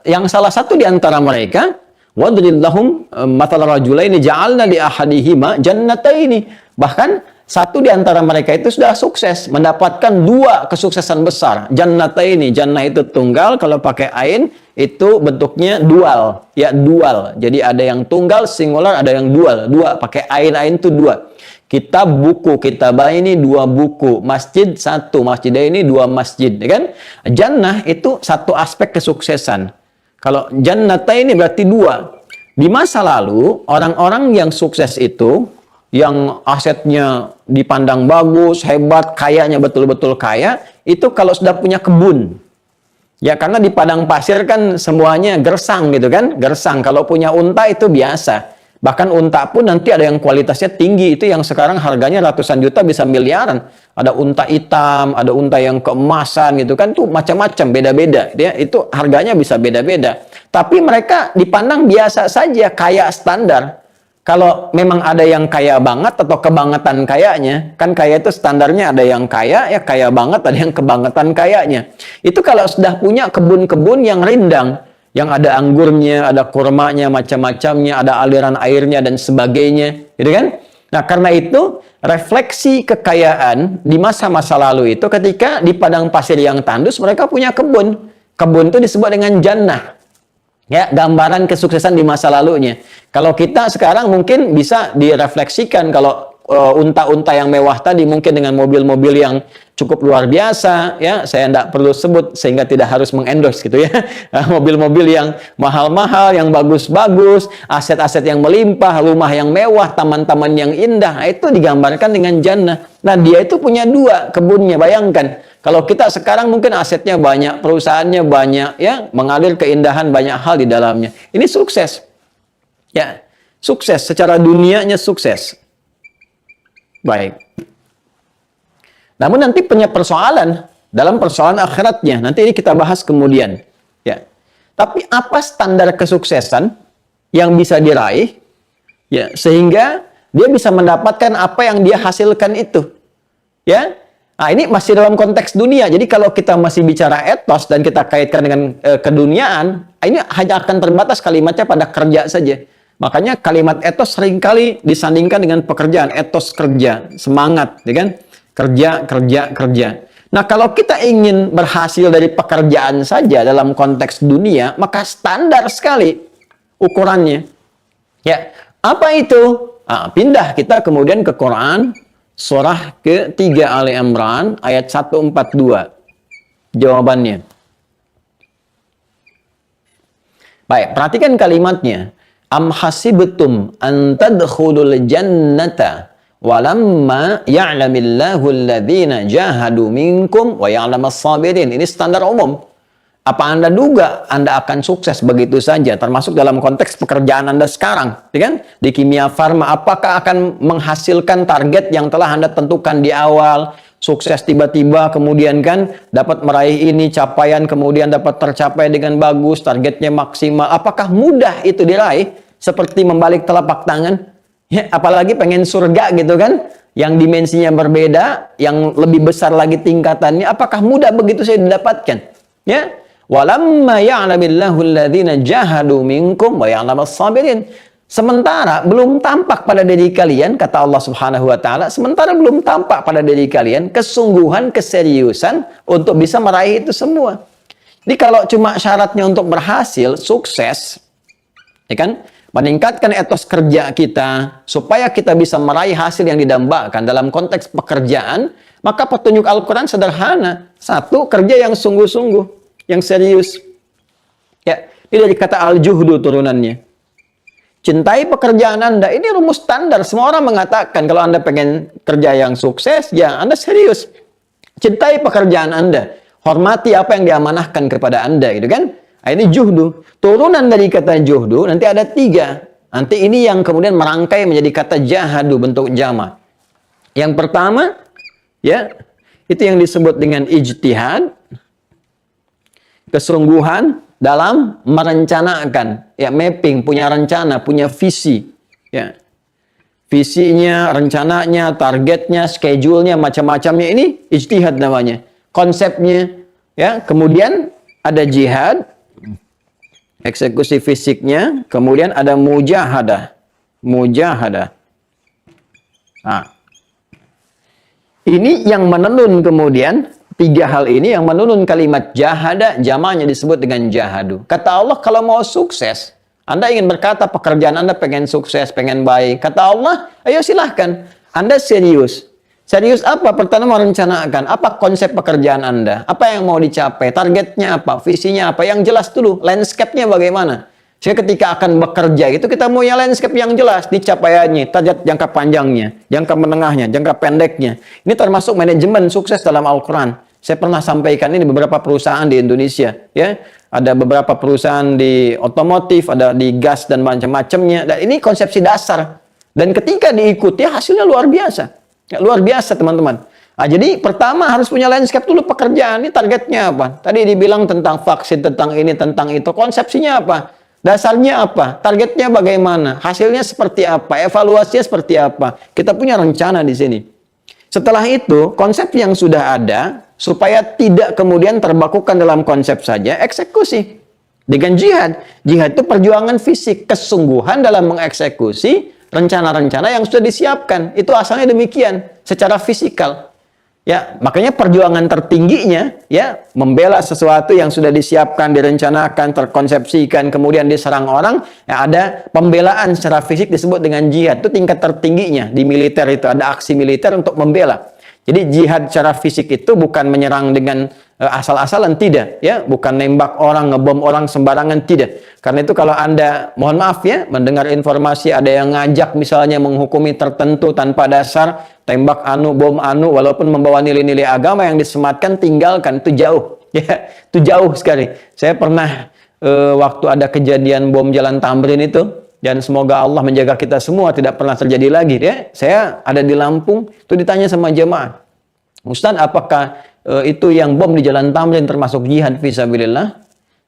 S1: yang salah satu di antara mereka wadrib lahum mathalar rajulaini ja'alna li ahadihima jannataini. Bahkan satu di antara mereka itu sudah sukses, mendapatkan 2 kesuksesan besar. Jannataini, jannah itu tunggal, kalau pakai ain itu bentuknya dual, ya dual. Jadi ada yang tunggal singular, ada yang dual, 2 pakai ain itu 2. Kitab buku, kitabah ini 2 buku, masjid 1, masjidah ini 2 masjid, ya kan? Jannah itu satu aspek kesuksesan. Kalau jannataini berarti 2. Di masa lalu orang-orang yang sukses itu, yang asetnya dipandang bagus, hebat, kayanya betul-betul kaya, itu kalau sudah punya kebun. Ya karena di padang pasir kan semuanya gersang gitu kan, gersang. Kalau punya unta itu biasa. Bahkan unta pun nanti ada yang kualitasnya tinggi, itu yang sekarang harganya ratusan juta bisa miliaran. Ada unta hitam, ada unta yang keemasan gitu kan, tuh macam-macam, beda-beda. Ya, itu harganya bisa beda-beda. Tapi mereka dipandang biasa saja, kaya standar. Kalau memang ada yang kaya banget atau kebangetan kayanya, kan kaya itu standarnya ada yang kaya, ya kaya banget, ada yang kebangetan kayanya. Itu kalau sudah punya kebun-kebun yang rindang, yang ada anggurnya, ada kurmanya, macam-macamnya, ada aliran airnya dan sebagainya, gitu kan? Nah, karena itu refleksi kekayaan di masa-masa lalu itu ketika di padang pasir yang tandus mereka punya kebun. Kebun itu disebut dengan jannah. Ya, gambaran kesuksesan di masa lalunya. Kalau kita sekarang mungkin bisa direfleksikan kalau unta-unta yang mewah tadi mungkin dengan mobil-mobil yang cukup luar biasa, ya saya tidak perlu sebut sehingga tidak harus mengendorse gitu ya. Mobil-mobil yang mahal-mahal, yang bagus-bagus, aset-aset yang melimpah, rumah yang mewah, taman-taman yang indah, itu digambarkan dengan jannah. Nah, dia itu punya 2 kebunnya, bayangkan. Kalau kita sekarang mungkin asetnya banyak, perusahaannya banyak, ya mengalir keindahan banyak hal di dalamnya. Ini sukses, ya sukses secara dunianya sukses. Baik. Namun nanti punya persoalan dalam persoalan akhiratnya. Nanti ini kita bahas kemudian. Ya.
S2: Tapi apa standar kesuksesan yang bisa diraih, ya, sehingga dia bisa mendapatkan apa yang dia hasilkan itu, ya. Nah, ini masih dalam konteks dunia. Jadi kalau kita masih bicara etos dan kita kaitkan dengan keduniaan, ini hanya akan terbatas kalimatnya pada kerja saja. Makanya kalimat etos seringkali disandingkan dengan pekerjaan, etos kerja, semangat, ya kan? Kerja, kerja, kerja. Nah, kalau kita ingin berhasil dari pekerjaan saja dalam konteks dunia, maka standar sekali ukurannya. Ya, apa itu? Nah, pindah kita kemudian ke Quran. Surah ke-3 Ali Imran ayat 142. Jawabannya. Baik, perhatikan kalimatnya. Am hasibtum an tadkhulul jannata walamma ya'lamillahu alladhina jahadu minkum wa ya'lamas sabirin. Ini standar umum. Apa Anda duga Anda akan sukses begitu saja, termasuk dalam konteks pekerjaan Anda sekarang, ya kan? Di kimia farma, apakah akan menghasilkan target yang telah Anda tentukan di awal, sukses tiba-tiba, kemudian kan dapat meraih ini, capaian kemudian dapat tercapai dengan bagus, targetnya maksimal. Apakah mudah itu diraih? Seperti membalik telapak tangan? Ya, apalagi pengen surga gitu kan? Yang dimensinya berbeda, yang lebih besar lagi tingkatannya, apakah mudah begitu saya didapatkan? Ya, walamma ya'lamillahu alladhina jahadu minkum wa ya'lamas sabirin. Sementara belum tampak pada diri kalian, kata Allah Subhanahu wa taala, sementara belum tampak pada diri kalian kesungguhan, keseriusan untuk bisa meraih itu semua. Jadi kalau cuma syaratnya untuk berhasil, sukses, ya kan? Meningkatkan etos kerja kita supaya kita bisa meraih hasil yang didambakan dalam konteks pekerjaan, maka petunjuk Al-Qur'an sederhana. Satu, kerja yang sungguh-sungguh, yang serius. Ya, ini dari kata al-juhdu turunannya. Cintai pekerjaan Anda. Ini rumus standar. Semua orang mengatakan kalau Anda pengen kerja yang sukses, ya Anda serius. Cintai pekerjaan Anda. Hormati apa yang diamanahkan kepada Anda, gitu kan? Nah, ini juhdu. Turunan dari kata juhdu nanti ada 3. Nanti ini yang kemudian merangkai menjadi kata jahadu, bentuk jama. Yang pertama, ya, itu yang disebut dengan ijtihad. Kesungguhan dalam merencanakan, ya, mapping, punya rencana, punya visi, ya, visinya, rencananya, targetnya, schedule-nya, macam-macamnya, ini ijtihad namanya, konsepnya, ya. Kemudian ada jihad, eksekusi fisiknya, kemudian ada mujahadah, Nah, ini yang menenun kemudian. 3 hal ini yang menurun kalimat jahada, jamaknya disebut dengan jahadu. Kata Allah, kalau mau sukses, Anda ingin berkata pekerjaan Anda pengen sukses, pengen baik. Kata Allah, ayo silahkan. Anda serius. Serius apa? Pertama merencanakan. Apa konsep pekerjaan Anda? Apa yang mau dicapai? Targetnya apa? Visinya apa? Yang jelas dulu. Landscape-nya bagaimana? Sehingga ketika akan bekerja itu kita punya landscape yang jelas. Dicapaiannya, target jangka panjangnya, jangka menengahnya, jangka pendeknya. Ini termasuk manajemen sukses dalam Al-Quran. Saya pernah sampaikan ini beberapa perusahaan di Indonesia, ya. Ada beberapa perusahaan di otomotif, ada di gas dan macam-macamnya. Dan ini konsepsi dasar. Dan ketika diikuti hasilnya luar biasa. Ya, luar biasa, teman-teman. Nah, jadi pertama harus punya landscape dulu pekerjaan. Ini targetnya apa? Tadi dibilang tentang vaksin, tentang ini, tentang itu. Konsepsinya apa? Dasarnya apa? Targetnya bagaimana? Hasilnya seperti apa? Evaluasinya seperti apa? Kita punya rencana di sini. Setelah itu, konsep yang sudah ada, supaya tidak kemudian terbakukan dalam konsep saja, eksekusi. Dengan jihad. Jihad itu perjuangan fisik, kesungguhan dalam mengeksekusi rencana-rencana yang sudah disiapkan. Itu asalnya demikian, secara fisikal. Ya, makanya perjuangan tertingginya, ya, membela sesuatu yang sudah disiapkan, direncanakan, terkonsepsikan, kemudian diserang orang, ya, ada pembelaan secara fisik disebut dengan jihad. Itu tingkat tertingginya di militer, itu ada aksi militer untuk membela. Jadi jihad secara fisik itu bukan menyerang dengan asal-asalan, tidak, ya, bukan nembak orang, ngebom orang sembarangan, tidak. Karena itu kalau Anda, mohon maaf ya, mendengar informasi ada yang ngajak misalnya menghukumi tertentu tanpa dasar, tembak anu, bom anu, walaupun membawa nilai-nilai agama yang disematkan, tinggalkan, itu jauh, ya, itu jauh sekali. Saya pernah waktu ada kejadian bom Jalan Tamrin itu, dan semoga Allah menjaga kita semua tidak pernah terjadi lagi, ya. Saya ada di Lampung, itu ditanya sama jemaah, Ustaz, apakah itu yang bom di Jalan Tamrin termasuk jihad fisabilillah?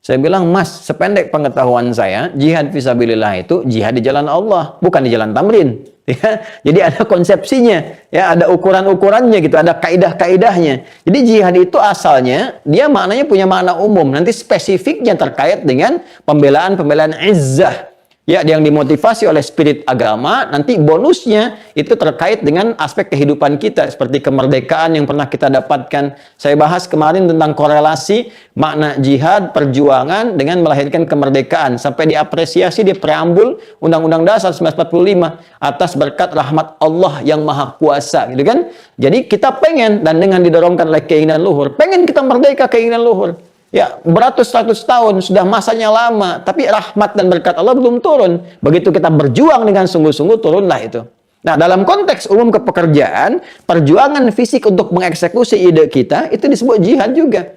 S2: Saya bilang, Mas, sependek pengetahuan saya, jihad fisabilillah itu jihad di jalan Allah, bukan di jalan tamrin. Ya, jadi ada konsepsinya, ya, ada ukuran-ukurannya gitu, ada kaidah-kaidahnya. Jadi jihad itu asalnya dia maknanya punya makna umum, nanti spesifiknya terkait dengan pembelaan izzah. Ya, yang dimotivasi oleh spirit agama, nanti bonusnya itu terkait dengan aspek kehidupan kita, seperti kemerdekaan yang pernah kita dapatkan. Saya bahas kemarin tentang korelasi makna jihad, perjuangan dengan melahirkan kemerdekaan. Sampai diapresiasi di preambul Undang-Undang Dasar 1945 atas berkat rahmat Allah yang Maha Kuasa, gitu kan? Jadi kita pengen, dan dengan didorongkan oleh keinginan luhur, pengen kita merdeka, keinginan luhur. Ya, beratus-ratus tahun, sudah masanya lama, tapi rahmat dan berkat Allah belum turun. Begitu kita berjuang dengan sungguh-sungguh, turunlah itu. Nah, dalam konteks umum kepekerjaan, perjuangan fisik untuk mengeksekusi ide kita, itu disebut jihad juga.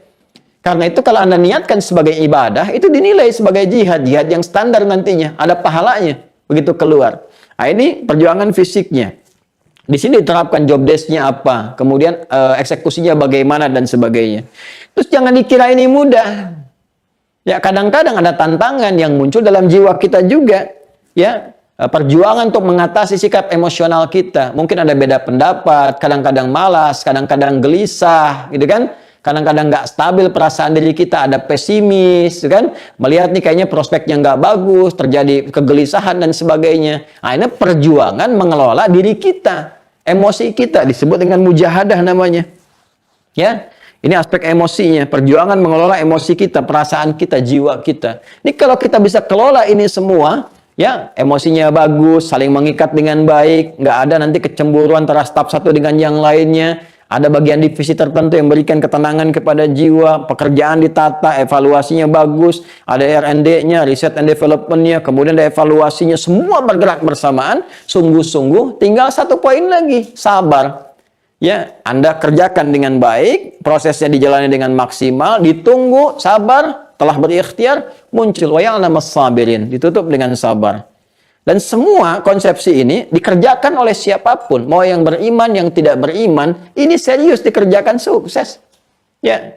S2: Karena itu kalau Anda niatkan sebagai ibadah, itu dinilai sebagai jihad. Jihad yang standar nantinya, ada pahalanya. Begitu keluar. Nah, ini perjuangan fisiknya. Di sini diterapkan job desk-nya apa, kemudian eksekusinya bagaimana dan sebagainya. Terus jangan dikira ini mudah. Ya, kadang-kadang ada tantangan yang muncul dalam jiwa kita juga. Ya, perjuangan untuk mengatasi sikap emosional kita. Mungkin ada beda pendapat, kadang-kadang malas, kadang-kadang gelisah, gitu kan? Kadang-kadang nggak stabil perasaan diri kita, ada pesimis, gitu kan? Melihat nih kayaknya prospeknya nggak bagus, terjadi kegelisahan dan sebagainya. Nah, ini perjuangan mengelola diri kita. Emosi kita disebut dengan mujahadah namanya. Ya, ini aspek emosinya, perjuangan mengelola emosi kita, perasaan kita, jiwa kita. Ini kalau kita bisa kelola ini semua, ya, emosinya bagus, saling mengikat dengan baik, nggak ada nanti kecemburuan antara staf satu dengan yang lainnya. Ada bagian divisi tertentu yang berikan ketenangan kepada jiwa, pekerjaan ditata, evaluasinya bagus, ada R&D-nya, research and development-nya, kemudian ada evaluasinya, semua bergerak bersamaan, sungguh-sungguh, tinggal satu poin lagi, sabar. Ya, Anda kerjakan dengan baik, prosesnya dijalani dengan maksimal, ditunggu, sabar, telah berikhtiar, muncul wa ya'lamus sabirin, ditutup dengan sabar. Dan semua konsepsi ini dikerjakan oleh siapapun, mau yang beriman, yang tidak beriman, ini serius dikerjakan sukses. Ya,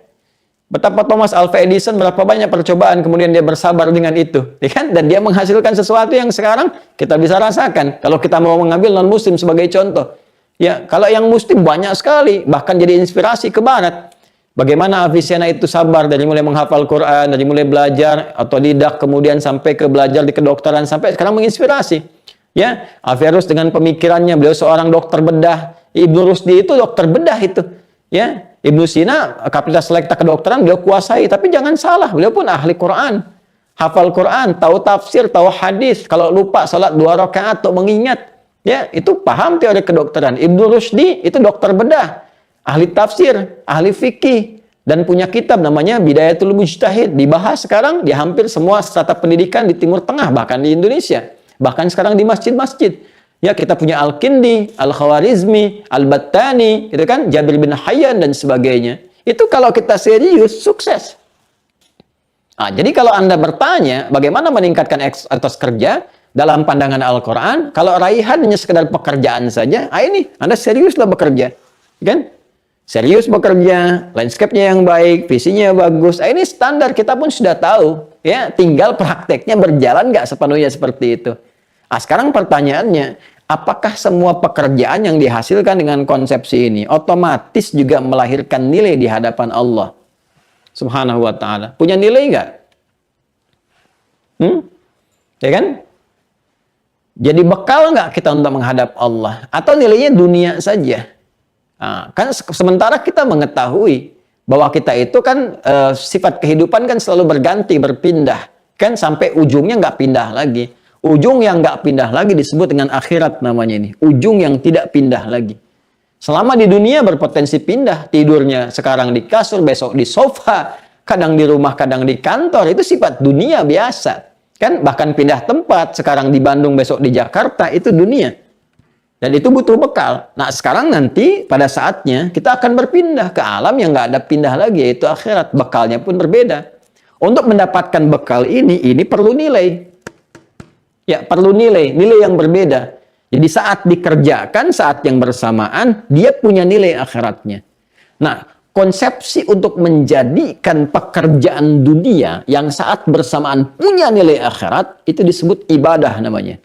S2: betapa Thomas Alva Edison, berapa banyak percobaan, kemudian dia bersabar dengan itu, ya kan? Dan dia menghasilkan sesuatu yang sekarang kita bisa rasakan. Kalau kita mau mengambil non-muslim sebagai contoh, ya, kalau yang muslim banyak sekali, bahkan jadi inspirasi ke barat. Bagaimana Avicenna itu sabar dari mulai menghafal Quran, dari mulai belajar otodidak, kemudian sampai ke belajar di kedokteran, sampai sekarang menginspirasi. Ya, Averroes dengan pemikirannya, beliau seorang dokter bedah. Ibnu Rusdi itu dokter bedah itu. Ya, Ibnu Sina kapasitas selekta kedokteran beliau kuasai, tapi jangan salah, beliau pun ahli Quran. Hafal Quran, tahu tafsir, tahu hadis. Kalau lupa salat 2 rakaat atau mengingat, ya, itu paham teori kedokteran. Ibnu Rusdi itu dokter bedah, ahli tafsir, ahli fikih, dan punya kitab namanya Bidayatul Mujtahid. Dibahas sekarang di hampir semua strata pendidikan di Timur Tengah, bahkan di Indonesia. Bahkan sekarang di masjid-masjid. Ya, kita punya Al-Kindi, Al-Khawarizmi, Al-Battani, gitu kan, Jabir bin Hayyan, dan sebagainya. Itu kalau kita serius, sukses. Nah, jadi kalau Anda bertanya, bagaimana meningkatkan etos kerja dalam pandangan Al-Quran, kalau raihan hanya sekedar pekerjaan saja, ini Anda seriuslah bekerja. Kan? Serius bekerja, landscape-nya yang baik, visinya bagus. Ini standar, kita pun sudah tahu. Ya, tinggal prakteknya berjalan nggak sepenuhnya seperti itu. Nah, sekarang pertanyaannya, apakah semua pekerjaan yang dihasilkan dengan konsepsi ini otomatis juga melahirkan nilai di hadapan Allah Subhanahu wa ta'ala? Punya nilai nggak? Ya kan? Jadi bekal nggak kita untuk menghadap Allah? Atau nilainya dunia saja? Nah, kan sementara kita mengetahui bahwa kita itu kan sifat kehidupan kan selalu berganti, berpindah, kan sampai ujungnya nggak pindah lagi. Ujung yang nggak pindah lagi disebut dengan akhirat namanya ini. Ujung yang tidak pindah lagi. Selama di dunia berpotensi pindah, tidurnya sekarang di kasur, besok di sofa, kadang di rumah, kadang di kantor, itu sifat dunia biasa. Kan bahkan pindah tempat, sekarang di Bandung, besok di Jakarta, itu dunia. Dan itu butuh bekal. Nah, sekarang nanti pada saatnya kita akan berpindah ke alam yang nggak ada pindah lagi, yaitu akhirat. Bekalnya pun berbeda. Untuk mendapatkan bekal ini perlu nilai. Ya, perlu nilai yang berbeda. Jadi saat dikerjakan, saat yang bersamaan, dia punya nilai akhiratnya. Nah, konsepsi untuk menjadikan pekerjaan dunia yang saat bersamaan punya nilai akhirat, itu disebut ibadah namanya.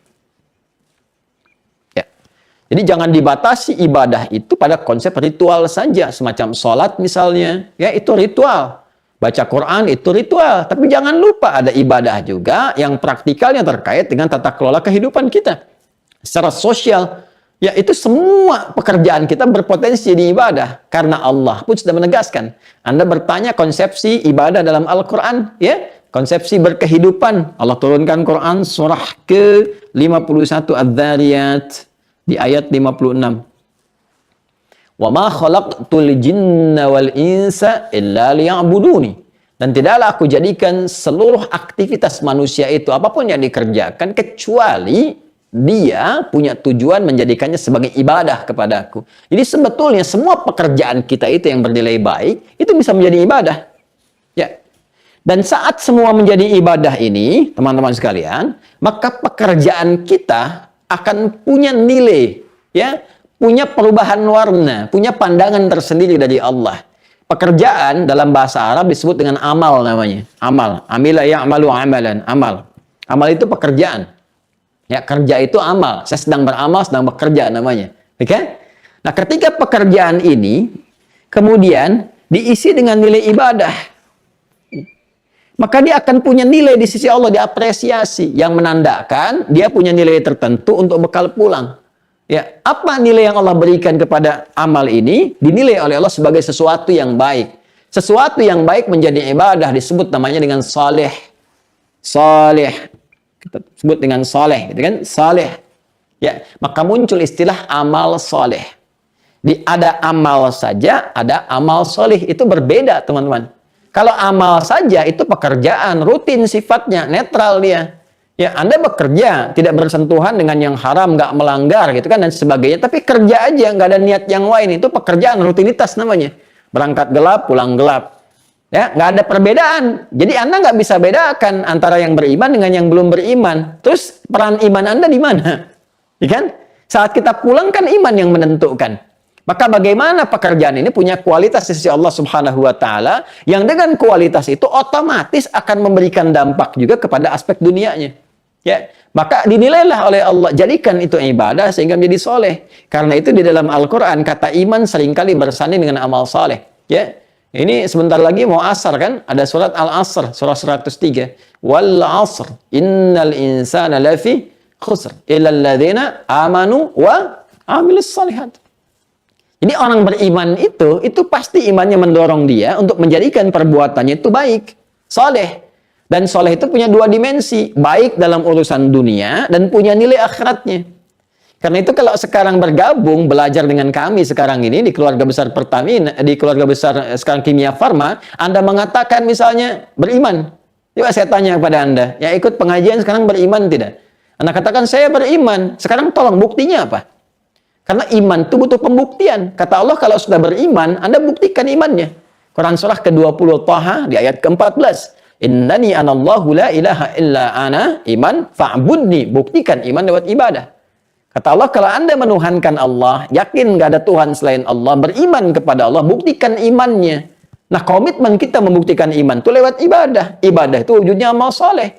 S2: Ya. Jadi jangan dibatasi ibadah itu pada konsep ritual saja, semacam sholat misalnya, ya itu ritual. Baca Quran itu ritual, tapi jangan lupa ada ibadah juga yang praktikalnya terkait dengan tata kelola kehidupan kita. Secara sosial, ya itu semua pekerjaan kita berpotensi jadi ibadah. Karena Allah pun sudah menegaskan. Anda bertanya konsepsi ibadah dalam Al-Quran, ya konsepsi berkehidupan. Allah turunkan Quran surah ke-51 Adz-Dzariyat di ayat 56. Wa ma khalaqtul jinna wal insa illa liya'buduni. Dan tidaklah aku jadikan seluruh aktivitas manusia itu apapun yang dikerjakan kecuali dia punya tujuan menjadikannya sebagai ibadah kepadaku. Jadi sebetulnya semua pekerjaan kita itu yang bernilai baik itu bisa menjadi ibadah. Ya. Dan saat semua menjadi ibadah ini, teman-teman sekalian, maka pekerjaan kita akan punya nilai, ya. Punya perubahan warna, punya pandangan tersendiri dari Allah. Pekerjaan dalam bahasa Arab disebut dengan amal namanya. Amal. Amila ya'malu amalan. Amal. Amal itu pekerjaan. Ya, kerja itu amal. Saya sedang beramal, sedang bekerja namanya. Oke? Nah, ketika pekerjaan ini kemudian diisi dengan nilai ibadah, maka dia akan punya nilai di sisi Allah, diapresiasi. Yang menandakan dia punya nilai tertentu untuk bekal pulang. Ya, apa nilai yang Allah berikan kepada amal ini? Dinilai oleh Allah sebagai sesuatu yang baik. Sesuatu yang baik menjadi ibadah disebut namanya dengan saleh. Saleh. Kita sebut dengan saleh, gitu kan? Saleh. Ya, maka muncul istilah amal saleh. Ada amal saja, ada amal saleh. Itu berbeda, teman-teman. Kalau amal saja itu pekerjaan rutin sifatnya, netral dia. Ya, Anda bekerja, tidak bersentuhan dengan yang haram, nggak melanggar, gitu kan, dan sebagainya. Tapi kerja aja, nggak ada niat yang lain. Itu pekerjaan rutinitas namanya. Berangkat gelap, pulang gelap. Ya, nggak ada perbedaan. Jadi Anda nggak bisa bedakan antara yang beriman dengan yang belum beriman. Terus peran iman Anda di mana? Ya kan? Saat kita pulang kan iman yang menentukan. Maka bagaimana pekerjaan ini punya kualitas di sisi Allah Subhanahu wa taala yang dengan kualitas itu otomatis akan memberikan dampak juga kepada aspek dunianya. Ya, maka dinilailah oleh Allah, jadikan itu ibadah sehingga menjadi soleh. Karena itu di dalam Al-Quran kata iman seringkali bersanding dengan amal soleh. Ya, ini sebentar lagi mau asar kan? Ada surat Al-Asr, surah 103. Wal asr, innal insana lafi khusr, illal ladzina amanu wa amilus salihat. Jadi orang beriman itu pasti imannya mendorong dia untuk menjadikan perbuatannya itu baik, soleh. Dan soleh itu punya dua dimensi, baik dalam urusan dunia dan punya nilai akhiratnya. Karena itu kalau sekarang bergabung, belajar dengan kami sekarang ini di keluarga besar Pertamina, di keluarga besar sekarang Kimia Farma, Anda mengatakan misalnya beriman. Coba saya tanya kepada Anda, yang ikut pengajian sekarang beriman tidak? Anda katakan saya beriman, sekarang tolong buktinya apa? Karena iman itu butuh pembuktian. Kata Allah kalau sudah beriman, Anda buktikan imannya. Quran surah ke-20 Thaha di ayat ke-14. Innani anallahu la ilaha illa ana iman fa'budni. Buktikan iman lewat ibadah. Kata Allah, kalau Anda menuhankan Allah, yakin nggak ada Tuhan selain Allah, beriman kepada Allah, buktikan imannya. Nah, komitmen kita membuktikan iman itu lewat ibadah. Ibadah itu wujudnya amal soleh.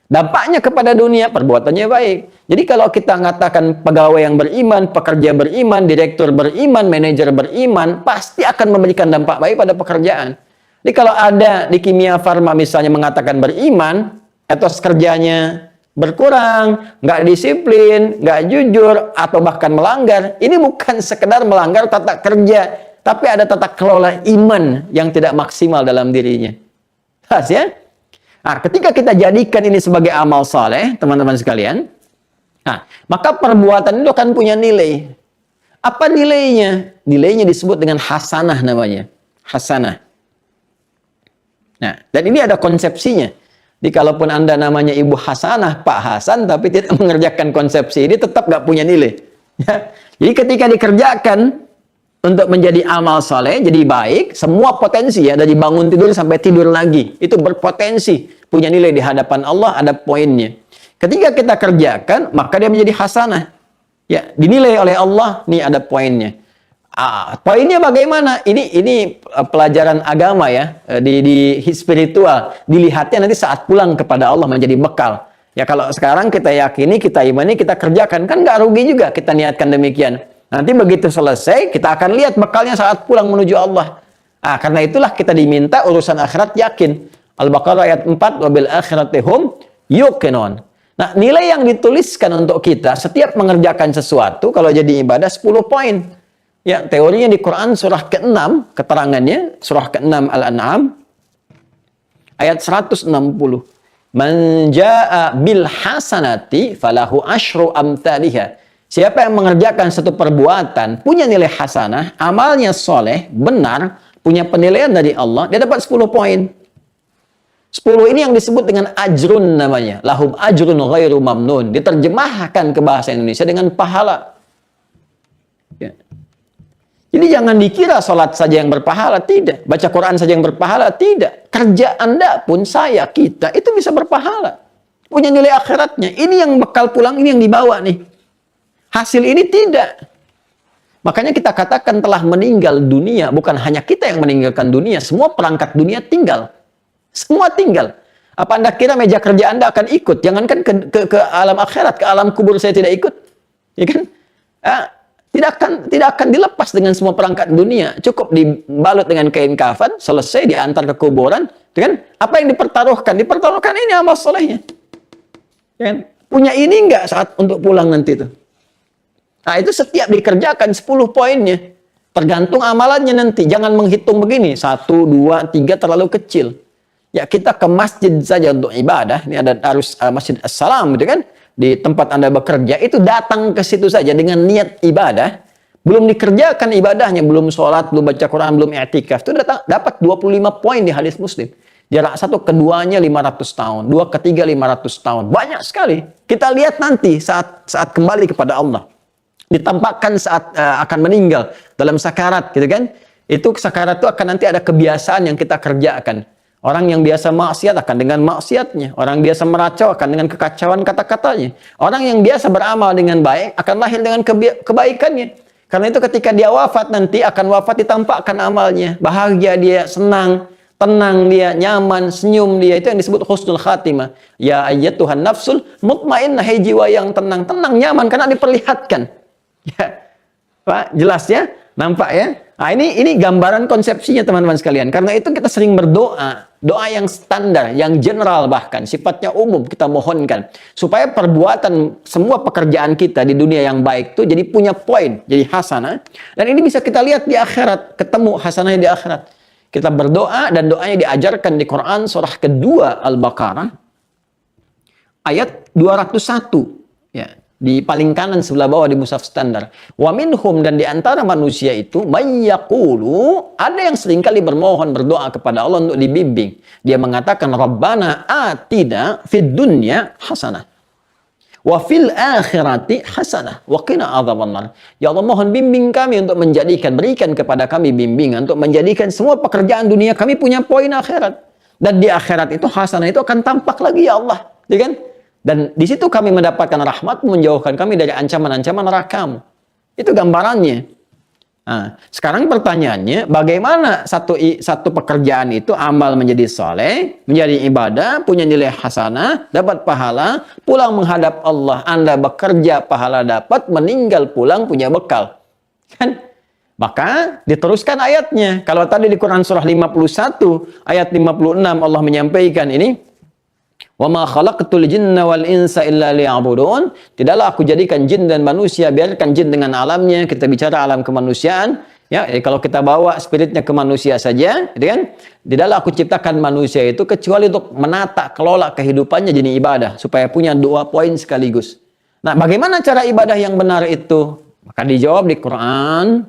S2: Dampaknya kepada dunia, perbuatannya baik. Jadi kalau kita mengatakan pegawai yang beriman, pekerja beriman, direktur beriman, manajer beriman, pasti akan memberikan dampak baik pada pekerjaan. Jadi kalau ada di Kimia Farma misalnya mengatakan beriman, etos kerjanya berkurang, nggak disiplin, nggak jujur, atau bahkan melanggar, ini bukan sekedar melanggar tata kerja, tapi ada tata kelola iman yang tidak maksimal dalam dirinya. Pas ya? Nah, ketika kita jadikan ini sebagai amal saleh, teman-teman sekalian, nah, maka perbuatan itu akan punya nilai. Apa nilainya? Nilainya disebut dengan hasanah namanya. Hasanah. Nah, dan ini ada konsepsinya. Jadi kalaupun Anda namanya Ibu Hasanah, Pak Hasan, tapi tidak mengerjakan konsepsi ini, tetap nggak punya nilai. Ya. Jadi ketika dikerjakan untuk menjadi amal saleh, jadi baik, semua potensi ya, dari bangun tidur sampai tidur lagi, itu berpotensi, punya nilai di hadapan Allah, ada poinnya. Ketika kita kerjakan, maka dia menjadi hasanah. Ya, dinilai oleh Allah, nih ada poinnya. Poinnya bagaimana? Ini pelajaran agama ya, di spiritual. Dilihatnya nanti saat pulang kepada Allah menjadi bekal. Ya kalau sekarang kita yakini, kita imani, kita kerjakan, kan nggak rugi juga kita niatkan demikian. Nanti begitu selesai, kita akan lihat bekalnya saat pulang menuju Allah. Karena itulah kita diminta urusan akhirat yakin. Al-Baqarah ayat 4, wabil akhirati hum yuqinun. Nah, nilai yang dituliskan untuk kita setiap mengerjakan sesuatu, kalau jadi ibadah 10 poin. Ya, teorinya di Quran surah ke-6, keterangannya, surah ke-6 Al-An'am, ayat 160. Man jaa bil hasanati falahu asyru amthaliha. Siapa yang mengerjakan satu perbuatan, punya nilai hasanah, amalnya soleh, benar, punya penilaian dari Allah, dia dapat 10 poin. 10 ini yang disebut dengan ajrun namanya. Lahum ajrun ghairu mamnun. Diterjemahkan ke bahasa Indonesia dengan pahala. Ya. Jadi jangan dikira sholat saja yang berpahala. Tidak. Baca Quran saja yang berpahala. Tidak. Kerja Anda pun, saya, kita, itu bisa berpahala. Punya nilai akhiratnya. Ini yang bekal pulang, ini yang dibawa nih. Hasil ini tidak. Makanya kita katakan telah meninggal dunia. Bukan hanya kita yang meninggalkan dunia. Semua perangkat dunia tinggal. Semua tinggal. Apa Anda kira meja kerja Anda akan ikut? Jangankan ke alam akhirat, ke alam kubur saya tidak ikut. Ya kan? Tidak akan dilepas dengan semua perangkat dunia. Cukup dibalut dengan kain kafan, selesai diantar ke kuburan. Ya kan? Apa yang dipertaruhkan? Dipertaruhkan ini amal solehnya. Ya kan? Punya ini enggak saat untuk pulang nanti itu? Nah, itu setiap dikerjakan 10 poinnya. Tergantung amalannya nanti. Jangan menghitung begini. 1, 2, 3 terlalu kecil. Ya, kita ke masjid saja untuk ibadah. Ini ada harus Masjid As-Salam gitu kan. Di tempat Anda bekerja, itu datang ke situ saja dengan niat ibadah. Belum dikerjakan ibadahnya, belum sholat, belum baca Quran, belum i'tikaf. Itu dapat 25 poin di hadis Muslim. Jarak satu keduanya 500 tahun. Dua ketiga 500 tahun. Banyak sekali. Kita lihat nanti saat kembali kepada Allah. Ditampakkan saat akan meninggal. Dalam sakarat gitu kan. Itu sakarat itu akan nanti ada kebiasaan yang kita kerjakan. Orang yang biasa maksiat akan dengan maksiatnya. Orang biasa meracau akan dengan kekacauan kata-katanya. Orang yang biasa beramal dengan baik akan lahir dengan kebaikannya. Karena itu ketika dia wafat nanti akan wafat ditampakkan amalnya. Bahagia dia, senang, tenang dia, nyaman, senyum dia. Itu yang disebut husnul khatimah. Ya ayyatuhan nafsul mutmainnah, hai jiwa yang tenang. Tenang, nyaman karena diperlihatkan. Ya. Pak, jelas ya? Nampak ya? Nah, ini gambaran konsepsinya teman-teman sekalian. Karena itu kita sering berdoa. Doa yang standar, yang general bahkan. Sifatnya umum kita mohonkan. Supaya perbuatan, semua pekerjaan kita di dunia yang baik itu jadi punya poin. Jadi hasanah. Dan ini bisa kita lihat di akhirat. Ketemu hasanahnya di akhirat. Kita berdoa dan doanya diajarkan di Quran surah kedua Al-Baqarah. Ayat 201. Ya. Di paling kanan sebelah bawah di mushaf standar. Wa minhum, dan di antara manusia itu mayyaqulu, ada yang seringkali bermohon berdoa kepada Allah untuk dibimbing. Dia mengatakan Rabbana atina fid dunya hasanah wa fil akhirati hasanah wa qina adzabannar. Ya Allah, mohon bimbing kami untuk berikan kepada kami bimbingan untuk menjadikan semua pekerjaan dunia kami punya poin akhirat. Dan di akhirat itu hasanah itu akan tampak lagi ya Allah. Ya kan? Dan di situ kami mendapatkan rahmat, menjauhkan kami dari ancaman-ancaman neraka-Mu. Itu gambarannya. Nah, sekarang pertanyaannya, bagaimana satu pekerjaan itu amal menjadi soleh, menjadi ibadah, punya nilai hasanah, dapat pahala, pulang menghadap Allah. Anda bekerja, pahala dapat, meninggal pulang punya bekal. Kan? Maka diteruskan ayatnya. Kalau tadi di Quran surah 51, ayat 56 Allah menyampaikan ini, wa ma khalaqtul jinna wal insa illa liya'budun. Tidaklah aku jadikan jin dan manusia, biarkan jin dengan alamnya, kita bicara alam kemanusiaan ya. Kalau kita bawa spiritnya ke manusia saja, gitu kan? Tidaklah aku ciptakan manusia itu kecuali untuk menata kelola kehidupannya jadi ibadah, supaya punya 2 poin sekaligus. Nah, bagaimana cara ibadah yang benar itu? Maka dijawab di Quran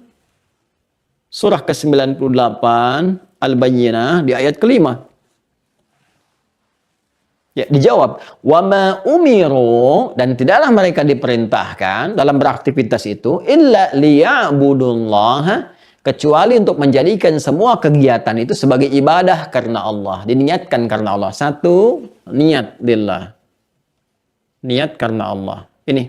S2: surah ke-98 Al-Bayyinah di ayat ke-5. Ya, dijawab, wa ma umiru, dan tidaklah mereka diperintahkan dalam beraktivitas itu illa liya'budullaha, kecuali untuk menjadikan semua kegiatan itu sebagai ibadah karena Allah, diniatkan karena Allah. Satu, niat lillah. Niat karena Allah. Ini.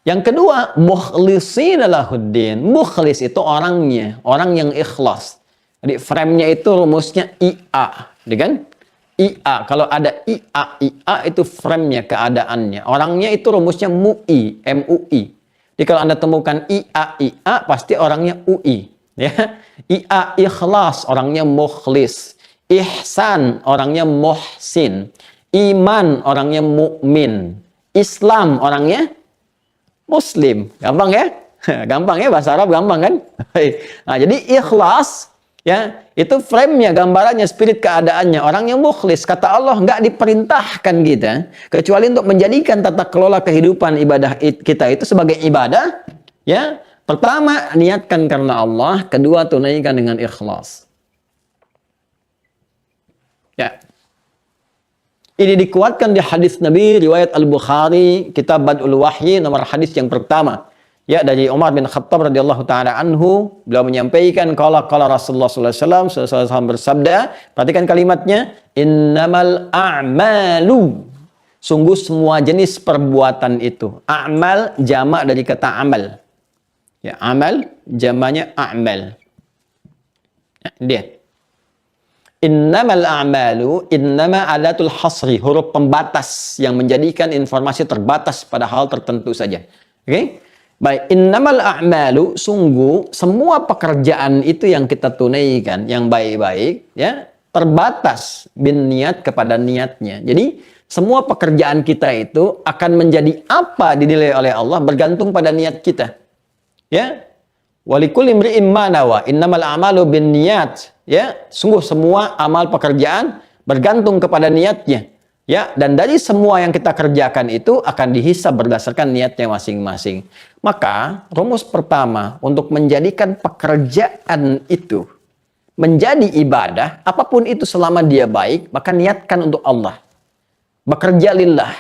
S2: Yang kedua, mukhlishina lahuddin. Mukhlis itu orangnya, orang yang ikhlas. Jadi frame-nya itu rumusnya IA, kan? IA, kalau ada IA itu frame-nya, keadaannya. Orangnya itu rumusnya MUI, MUI. Jadi kalau Anda temukan IA, pasti orangnya UI. Ya. IA ikhlas, orangnya mukhlis. Ihsan, orangnya muhsin. Iman, orangnya mukmin. Islam, orangnya muslim. Gampang ya? Gampang ya, bahasa Arab gampang kan? Nah, jadi ikhlas, ya, itu frame-nya, gambarannya, spirit keadaannya. Orang yang mukhlis, kata Allah, nggak diperintahkan kita kecuali untuk menjadikan tata kelola kehidupan ibadah kita itu sebagai ibadah. Ya, pertama niatkan karena Allah, kedua tunaikan dengan ikhlas. Ya, ini dikuatkan di hadis Nabi riwayat Al-Bukhari, Kitab Bad'ul Wahyi, nomor hadis yang pertama. Ya, dari Umar bin Khattab radhiyallahu taala anhu, beliau menyampaikan qala Rasulullah sallallahu alaihi wasallam bersabda, perhatikan kalimatnya, innamal a'malu. Sungguh semua jenis perbuatan itu. A'mal jamak dari kata amal. Ya, amal jamaknya a'mal. Ya, dia. Innamal a'malu, innama adatul hasri, huruf pembatas yang menjadikan informasi terbatas pada hal tertentu saja. Oke? Okay? Baik, innamal a'malu, sungguh semua pekerjaan itu yang kita tunaikan, yang baik-baik, ya, terbatas bin niat kepada niatnya. Jadi, semua pekerjaan kita itu akan menjadi apa dinilai oleh Allah bergantung pada niat kita. Ya, walikul imri'im ma nawa, innamal a'malu bin niat. Ya, sungguh semua amal pekerjaan bergantung kepada niatnya. Ya, dan dari semua yang kita kerjakan itu akan dihisab berdasarkan niatnya masing-masing. Maka, rumus pertama untuk menjadikan pekerjaan itu menjadi ibadah, apapun itu selama dia baik, maka niatkan untuk Allah. Bekerja lillah.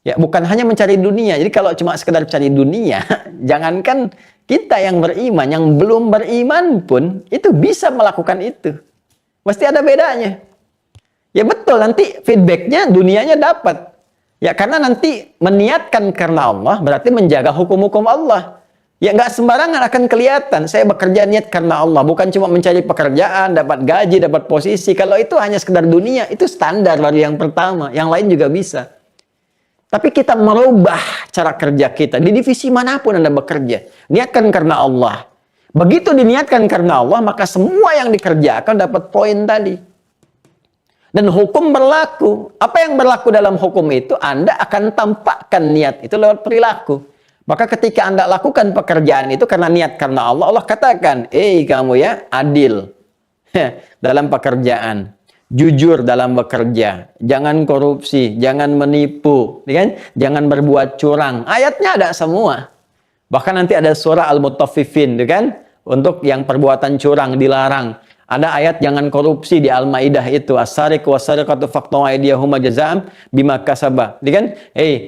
S2: Ya, bukan hanya mencari dunia. Jadi kalau cuma sekedar cari dunia, jangankan kita yang beriman, yang belum beriman pun itu bisa melakukan itu. Pasti ada bedanya. Ya betul, nanti feedbacknya dunianya dapat. Ya karena nanti meniatkan karena Allah berarti menjaga hukum-hukum Allah. Ya nggak sembarangan akan kelihatan. Saya bekerja niat karena Allah, bukan cuma mencari pekerjaan, dapat gaji, dapat posisi. Kalau itu hanya sekedar dunia, itu standar baru yang pertama. Yang lain juga bisa. Tapi kita merubah cara kerja kita di divisi manapun Anda bekerja. Niatkan karena Allah. Begitu diniatkan karena Allah, maka semua yang dikerjakan dapat poin tadi. Dan hukum berlaku. Apa yang berlaku dalam hukum itu, Anda akan tampakkan niat itu lewat perilaku. Maka ketika Anda lakukan pekerjaan itu karena niat karena Allah, Allah katakan, kamu ya adil dalam pekerjaan. Jujur dalam bekerja. Jangan korupsi, jangan menipu, kan? Jangan berbuat curang. Ayatnya ada semua. Bahkan nanti ada surah Al-Mutaffifin, kan? Untuk yang perbuatan curang dilarang. Ada ayat jangan korupsi di Al-Maidah itu, as-sariqu was-sariqatu faqta'u aydiyahuma jazaa'an bima kasaba. Kan?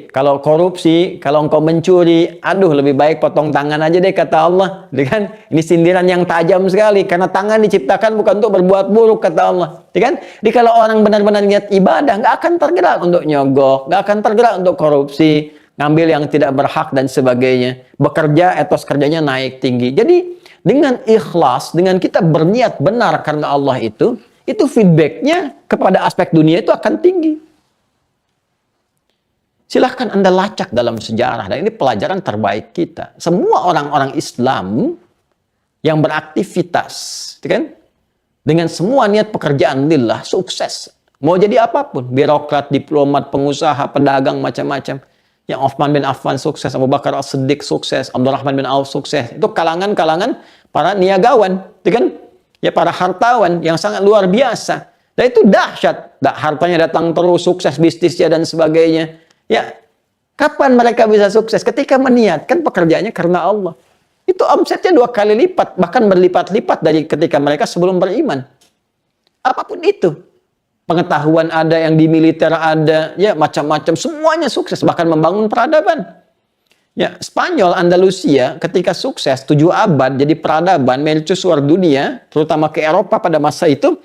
S2: Kalau korupsi, kalau engkau mencuri, aduh lebih baik potong tangan aja deh kata Allah. Kan? Ini sindiran yang tajam sekali karena tangan diciptakan bukan untuk berbuat buruk kata Allah. Kan? Jadi kalau orang benar-benar niat ibadah, nggak akan tergerak untuk nyogok, nggak akan tergerak untuk korupsi, ngambil yang tidak berhak dan sebagainya. Bekerja, etos kerjanya naik tinggi. Jadi dengan ikhlas, dengan kita berniat benar karena Allah itu feedbacknya kepada aspek dunia itu akan tinggi. Silahkan Anda lacak dalam sejarah, dan ini pelajaran terbaik kita. Semua orang-orang Islam yang beraktivitas, kan, dengan semua niat pekerjaan lillah, sukses. Mau jadi apapun, birokrat, diplomat, pengusaha, pedagang, macam-macam. Yang Uthman bin Affan sukses, Abu Bakar As-Siddiq sukses, Abdurrahman bin Auf sukses. Itu kalangan-kalangan para niagawan, kan? Ya para hartawan yang sangat luar biasa. Dan itu dahsyat. Hartanya datang terus, sukses bisnisnya dan sebagainya. Ya, kapan mereka bisa sukses? Ketika meniatkan pekerjaannya karena Allah. Itu omsetnya 2 kali lipat, bahkan berlipat-lipat dari ketika mereka sebelum beriman. Apapun itu. Pengetahuan ada, yang di militer ada, ya macam-macam, semuanya sukses, bahkan membangun peradaban. Ya, Spanyol, Andalusia ketika sukses 7 abad jadi peradaban, mercusuar dunia, terutama ke Eropa pada masa itu.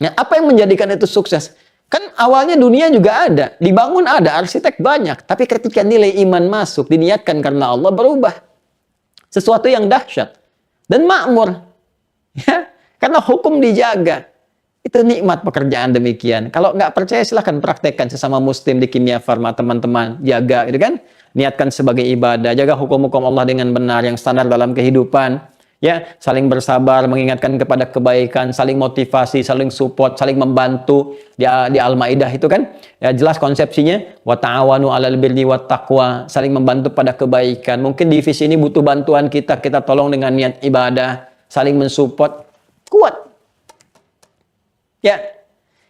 S2: Ya, apa yang menjadikan itu sukses? Kan awalnya dunia juga ada, dibangun ada, arsitek banyak. Tapi ketika nilai iman masuk, diniatkan karena Allah, berubah. Sesuatu yang dahsyat. Dan makmur. Ya, karena hukum dijaga. Itu nikmat pekerjaan demikian. Kalau nggak percaya silahkan praktekkan sesama muslim di Kimia Farma, teman-teman. Jaga, gitu kan? Niatkan sebagai ibadah. Jaga hukum-hukum Allah dengan benar, yang standar dalam kehidupan. Ya, saling bersabar, mengingatkan kepada kebaikan, saling motivasi, saling support, saling membantu di Al-Maidah itu kan. Ya, jelas konsepsinya wa ta'awanu 'alal birri wat taqwa, saling membantu pada kebaikan. Mungkin divisi ini butuh bantuan kita tolong dengan niat ibadah, saling mensupport, kuat. Ya.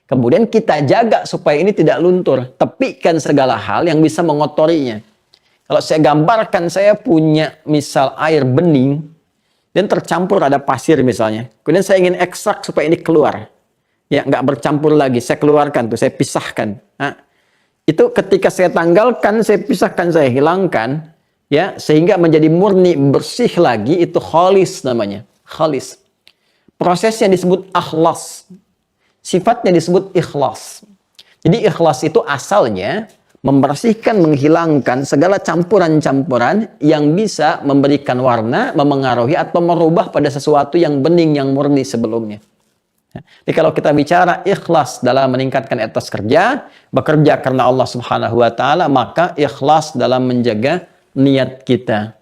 S2: Kemudian kita jaga supaya ini tidak luntur, tepikan segala hal yang bisa mengotorinya. Kalau saya gambarkan, saya punya misal air bening dan tercampur ada pasir misalnya. Kemudian saya ingin ekstrak supaya ini keluar. Ya, nggak bercampur lagi. Saya keluarkan tuh, saya pisahkan. Nah, itu ketika saya tanggalkan, saya pisahkan, saya hilangkan, ya, sehingga menjadi murni, bersih lagi, itu khalis namanya. Khalis. Prosesnya disebut akhlas. Sifatnya disebut ikhlas. Jadi ikhlas itu asalnya membersihkan, menghilangkan segala campuran-campuran yang bisa memberikan warna, memengaruhi atau merubah pada sesuatu yang bening, yang murni sebelumnya. Jadi kalau kita bicara ikhlas dalam meningkatkan etos kerja, bekerja karena Allah Subhanahu wa taala, maka ikhlas dalam menjaga niat kita.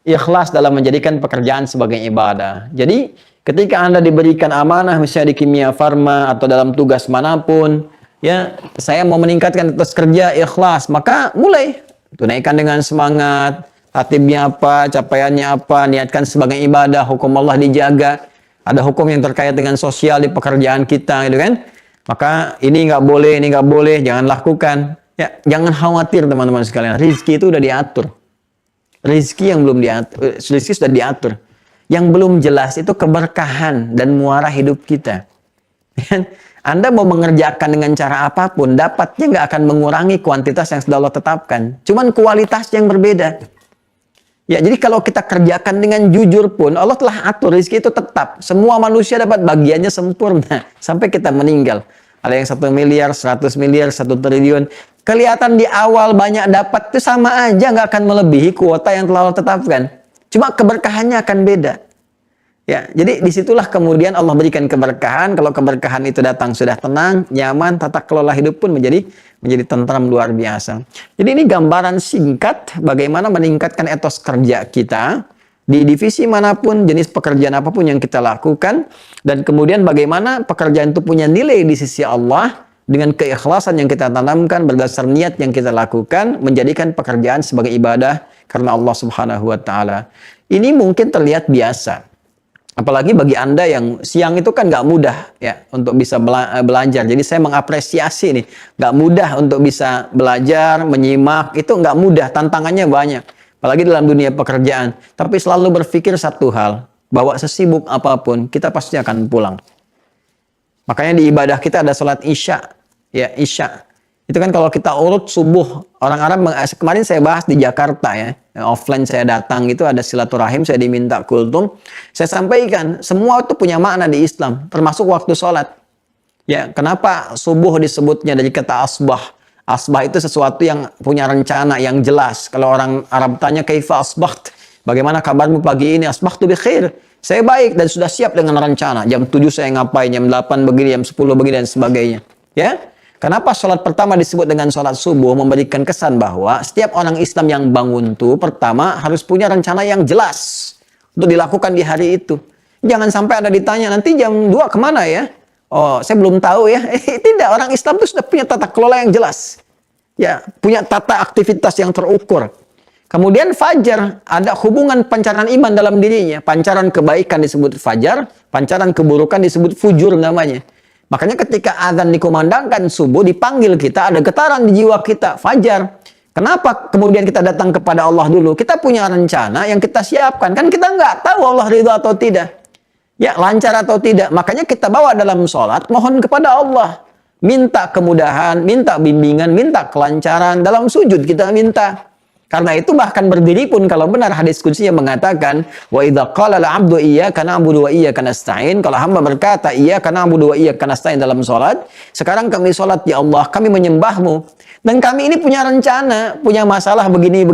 S2: Ikhlas dalam menjadikan pekerjaan sebagai ibadah. Jadi ketika Anda diberikan amanah misalnya di Kimia Farma atau dalam tugas manapun, ya, saya mau meningkatkan etos kerja, ikhlas, maka mulai tunaikan dengan semangat, tatibnya apa, capaiannya apa, niatkan sebagai ibadah, hukum Allah dijaga, ada hukum yang terkait dengan sosial di pekerjaan kita, gitu kan? Maka ini nggak boleh, jangan lakukan. Ya, jangan khawatir teman-teman sekalian, rizki itu udah diatur. Rizki yang belum diatur, rizki sudah diatur. Yang belum jelas itu keberkahan dan muara hidup kita. Anda mau mengerjakan dengan cara apapun, dapatnya nggak akan mengurangi kuantitas yang sudah Allah tetapkan. Cuman kualitas yang berbeda. Ya, jadi kalau kita kerjakan dengan jujur pun, Allah telah atur rezeki itu tetap. Semua manusia dapat bagiannya sempurna sampai kita meninggal. Ada yang 1 miliar, 100 miliar, 1 triliun. Kelihatan di awal banyak dapat itu sama aja, nggak akan melebihi kuota yang telah Allah tetapkan. Cuma keberkahannya akan beda. Ya, jadi disitulah kemudian Allah berikan keberkahan. Kalau keberkahan itu datang sudah tenang, nyaman, tata kelola hidup pun menjadi tentram luar biasa. Jadi ini gambaran singkat bagaimana meningkatkan etos kerja kita di divisi manapun, jenis pekerjaan apapun yang kita lakukan, dan kemudian bagaimana pekerjaan itu punya nilai di sisi Allah dengan keikhlasan yang kita tanamkan berdasar niat yang kita lakukan, menjadikan pekerjaan sebagai ibadah karena Allah Subhanahu wa taala. Ini mungkin terlihat biasa. Apalagi bagi Anda yang siang itu kan nggak mudah ya untuk bisa belajar. Jadi saya mengapresiasi nih, nggak mudah untuk bisa belajar, menyimak, itu nggak mudah, tantangannya banyak. Apalagi dalam dunia pekerjaan. Tapi selalu berpikir satu hal, bahwa sesibuk apapun kita pasti akan pulang. Makanya di ibadah kita ada sholat isya, ya isya. Itu kan kalau kita urut subuh, orang Arab, kemarin saya bahas di Jakarta ya, offline saya datang itu ada silaturahim, saya diminta kultum, saya sampaikan semua itu punya makna di Islam, termasuk waktu sholat. Ya, kenapa subuh disebutnya dari kata asbah? Asbah itu sesuatu yang punya rencana yang jelas. Kalau orang Arab tanya kaifa asbaht, bagaimana kabarmu pagi ini? Asbahtu bi khair. Saya baik dan sudah siap dengan rencana. Jam 7 saya ngapain, jam 8 begini, jam 10 begini dan sebagainya. Ya. Kenapa sholat pertama disebut dengan sholat subuh? Memberikan kesan bahwa setiap orang Islam yang bangun tuh pertama harus punya rencana yang jelas untuk dilakukan di hari itu. Jangan sampai ada ditanya, nanti jam 2 kemana ya? Oh, saya belum tahu ya. Tidak, orang Islam itu sudah punya tata kelola yang jelas. Ya, punya tata aktivitas yang terukur. Kemudian fajar, ada hubungan pancaran iman dalam dirinya. Pancaran kebaikan disebut fajar, pancaran keburukan disebut fujur namanya. Makanya ketika azan dikumandangkan subuh, dipanggil kita, ada getaran di jiwa kita, fajar. Kenapa kemudian kita datang kepada Allah dulu? Kita punya rencana yang kita siapkan. Kan kita nggak tahu Allah ridha atau tidak. Ya, lancar atau tidak. Makanya kita bawa dalam sholat, mohon kepada Allah. Minta kemudahan, minta bimbingan, minta kelancaran. Dalam sujud kita minta. Karena itu bahkan berdiri pun kalau benar hadis qudsi yang mengatakan wa idza qala al-'abdu iyyaka na'budu wa iyyaka nasta'in, kalau hamba berkata iyyaka na'budu wa iyyaka nasta'in dalam salat, sekarang kami salat ya Allah, kami menyembahmu dan kami ini punya rencana, punya masalah begini,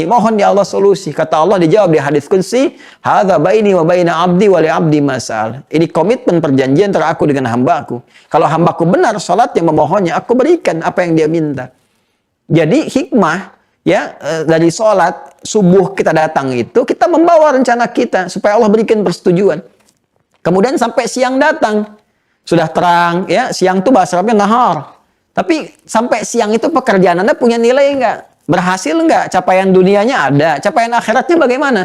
S2: mohon ya Allah solusi. Kata Allah dijawab di hadis qudsi, hadza baini wa baina 'abdi wa li 'abdi mas'al. Ini komitmen perjanjian antara aku dengan hambaku. Kalau hambaku benar salatnya memohonnya, aku berikan apa yang dia minta. Jadi hikmah dari sholat subuh kita datang itu, kita membawa rencana kita supaya Allah berikan persetujuan. Kemudian sampai siang datang, sudah terang, ya siang itu bahasa Arabnya nahar. Tapi sampai siang itu pekerjaan Anda punya nilai enggak? Berhasil enggak? Capaian dunianya ada, capaian akhiratnya bagaimana?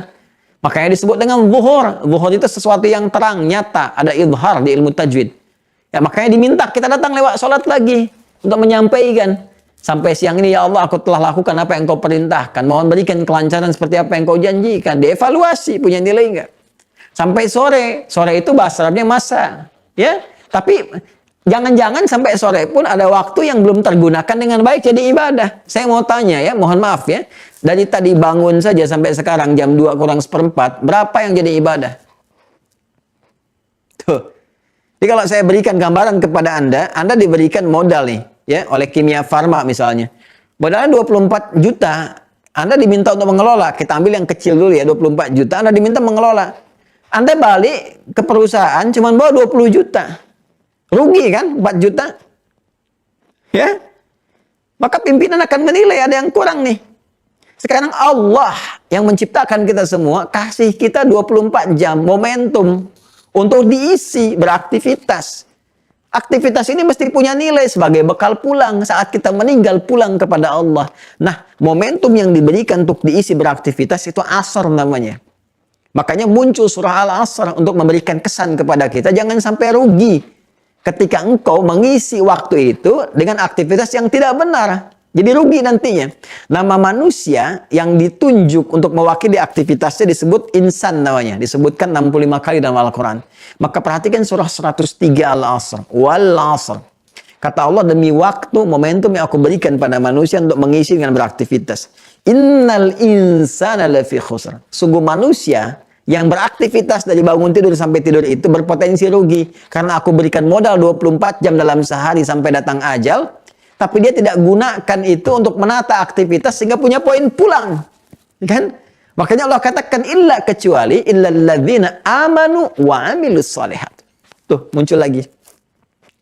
S2: Makanya disebut dengan zuhur. Zuhur itu sesuatu yang terang, nyata, ada izhar di ilmu tajwid. Ya makanya diminta kita datang lewat sholat lagi untuk menyampaikan. Sampai siang ini ya Allah aku telah lakukan apa yang kau perintahkan. Mohon berikan kelancaran seperti apa yang kau janjikan. Dievaluasi punya nilai enggak. Sampai sore. Sore itu bahasa Arabnya masa. Ya. Tapi jangan-jangan sampai sore pun ada waktu yang belum tergunakan dengan baik jadi ibadah. Saya mau tanya ya, mohon maaf ya. Dari tadi bangun saja sampai sekarang jam 2 kurang seperempat. Berapa yang jadi ibadah? Tuh. Jadi kalau saya berikan gambaran kepada Anda diberikan modal nih. Ya, oleh Kimia Farma misalnya. Modalnya 24 juta, Anda diminta untuk mengelola. Kita ambil yang kecil dulu ya, 24 juta, Anda diminta mengelola. Anda balik ke perusahaan cuma bawa 20 juta. Rugi kan 4 juta? Ya. Maka pimpinan akan menilai ada yang kurang nih. Sekarang Allah yang menciptakan kita semua, kasih kita 24 jam momentum untuk diisi beraktivitas. Aktivitas ini mesti punya nilai sebagai bekal pulang saat kita meninggal pulang kepada Allah. Nah, momentum yang diberikan untuk diisi beraktivitas itu asar namanya. Makanya muncul surah Al-Asr untuk memberikan kesan kepada kita jangan sampai rugi ketika engkau mengisi waktu itu dengan aktivitas yang tidak benar. Jadi rugi nantinya. Nama manusia yang ditunjuk untuk mewakili aktivitasnya disebut insan namanya. Disebutkan 65 kali dalam Al-Quran. Maka perhatikan surah 103 Al-Asr. Wal-Asr. Kata Allah, demi waktu, momentum yang aku berikan pada manusia untuk mengisi dengan beraktivitas. Innal insana lafi khusr. Sungguh manusia yang beraktivitas dari bangun tidur sampai tidur itu berpotensi rugi. Karena aku berikan modal 24 jam dalam sehari sampai datang ajal. Tapi dia tidak gunakan itu untuk menata aktivitas sehingga punya poin pulang. Kan? Makanya Allah katakan illa kecuali illalladzina amanu wa amilus shalihat. Tuh, muncul lagi.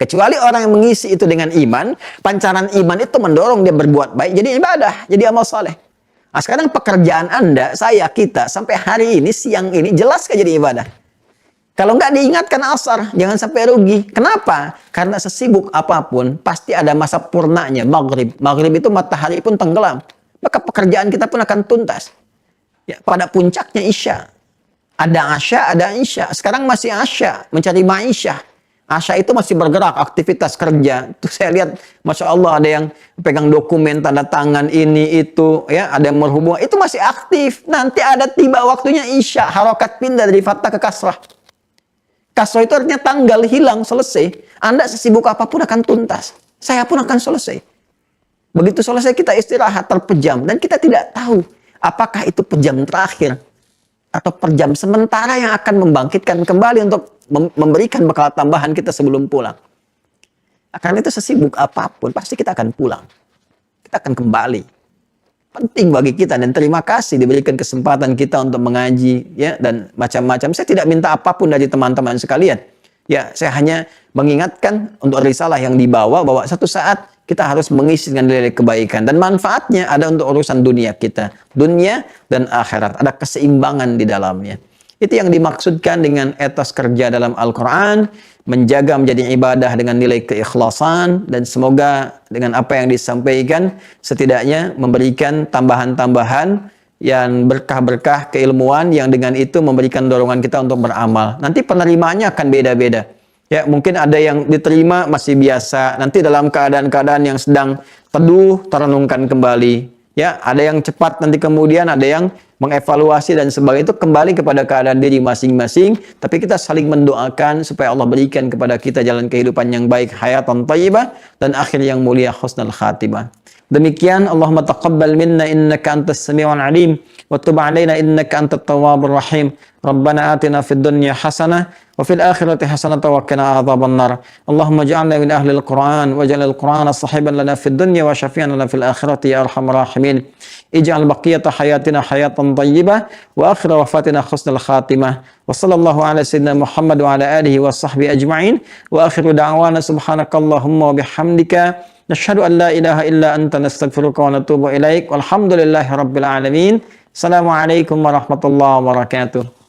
S2: Kecuali orang yang mengisi itu dengan iman, pancaran iman itu mendorong dia berbuat baik, jadi ibadah, jadi amal saleh. Nah, sekarang pekerjaan Anda, saya, kita sampai hari ini siang ini jelas kan jadi ibadah. Kalau nggak diingatkan asar, jangan sampai rugi. Kenapa? Karena sesibuk apapun, pasti ada masa purnanya, maghrib. Maghrib itu matahari pun tenggelam. Maka pekerjaan kita pun akan tuntas. Ya, pada puncaknya isya. Ada asya, ada isya. Sekarang masih asya, mencari ma'isyah. Asya itu masih bergerak, aktivitas kerja. Itu saya lihat, Masya Allah ada yang pegang dokumen, tanda tangan, ini, itu. Ya, ada yang berhubungan. Itu masih aktif. Nanti ada tiba waktunya isya. Harokat pindah dari fathah ke kasrah. Kasrah itu artinya tanggal, hilang, selesai. Anda sesibuk apapun akan tuntas. Saya pun akan selesai. Begitu selesai kita istirahat, terpejam. Dan kita tidak tahu apakah itu pejam terakhir. Atau pejam sementara yang akan membangkitkan kembali untuk memberikan bekal tambahan kita sebelum pulang. Karena itu sesibuk apapun, pasti kita akan pulang. Kita akan kembali. Penting bagi kita dan terima kasih diberikan kesempatan kita untuk mengaji ya dan macam-macam. Saya tidak minta apapun dari teman-teman sekalian. Ya, saya hanya mengingatkan untuk risalah yang dibawa bahwa satu saat kita harus mengisi dengan nilai kebaikan dan manfaatnya ada untuk urusan dunia kita, dunia dan akhirat. Ada keseimbangan di dalamnya. Itu yang dimaksudkan dengan etos kerja dalam Al-Quran, menjaga menjadi ibadah dengan nilai keikhlasan, dan semoga dengan apa yang disampaikan setidaknya memberikan tambahan-tambahan yang berkah-berkah keilmuan yang dengan itu memberikan dorongan kita untuk beramal. Nanti penerimaannya akan beda-beda. Ya, mungkin ada yang diterima masih biasa, nanti dalam keadaan-keadaan yang sedang teduh, terenungkan kembali. Ya, ada yang cepat nanti kemudian, ada yang mengevaluasi dan sebagainya, itu kembali kepada keadaan diri masing-masing. Tapi kita saling mendoakan supaya Allah berikan kepada kita jalan kehidupan yang baik, hayatan thayyibah, dan akhir yang mulia, husnul khatimah. Demikian, Allahumma taqabbal minna innaka antas sami'ul alim wa tub 'alaina innaka antat tawwabur rahim. Rabbana atina fid dunya hasanah wa fil akhirati hasanah wa qina adzaban nar. Allahumma ij'alna min ahli al-Qur'an waj'al al-Qur'ana sahiban lana fid dunya wa syafi'an lana fil akhirati ya arhamar rahimin. Ij'al baqiyata hayatina hayatan thayyibah wa akhir wafatina husnul khatimah. Wa sallallahu ala sayyidina Muhammad wa ala alihi wa sahbihi ajma'in. Wa akhiru da'wana subhanakallahumma wa bihamdika nashhadu an la ilaha illa anta nastaghfiruka wa natubu ilaik. Walhamdulillahi rabbil alamin. Assalamualaikum warahmatullahi wabarakatuh.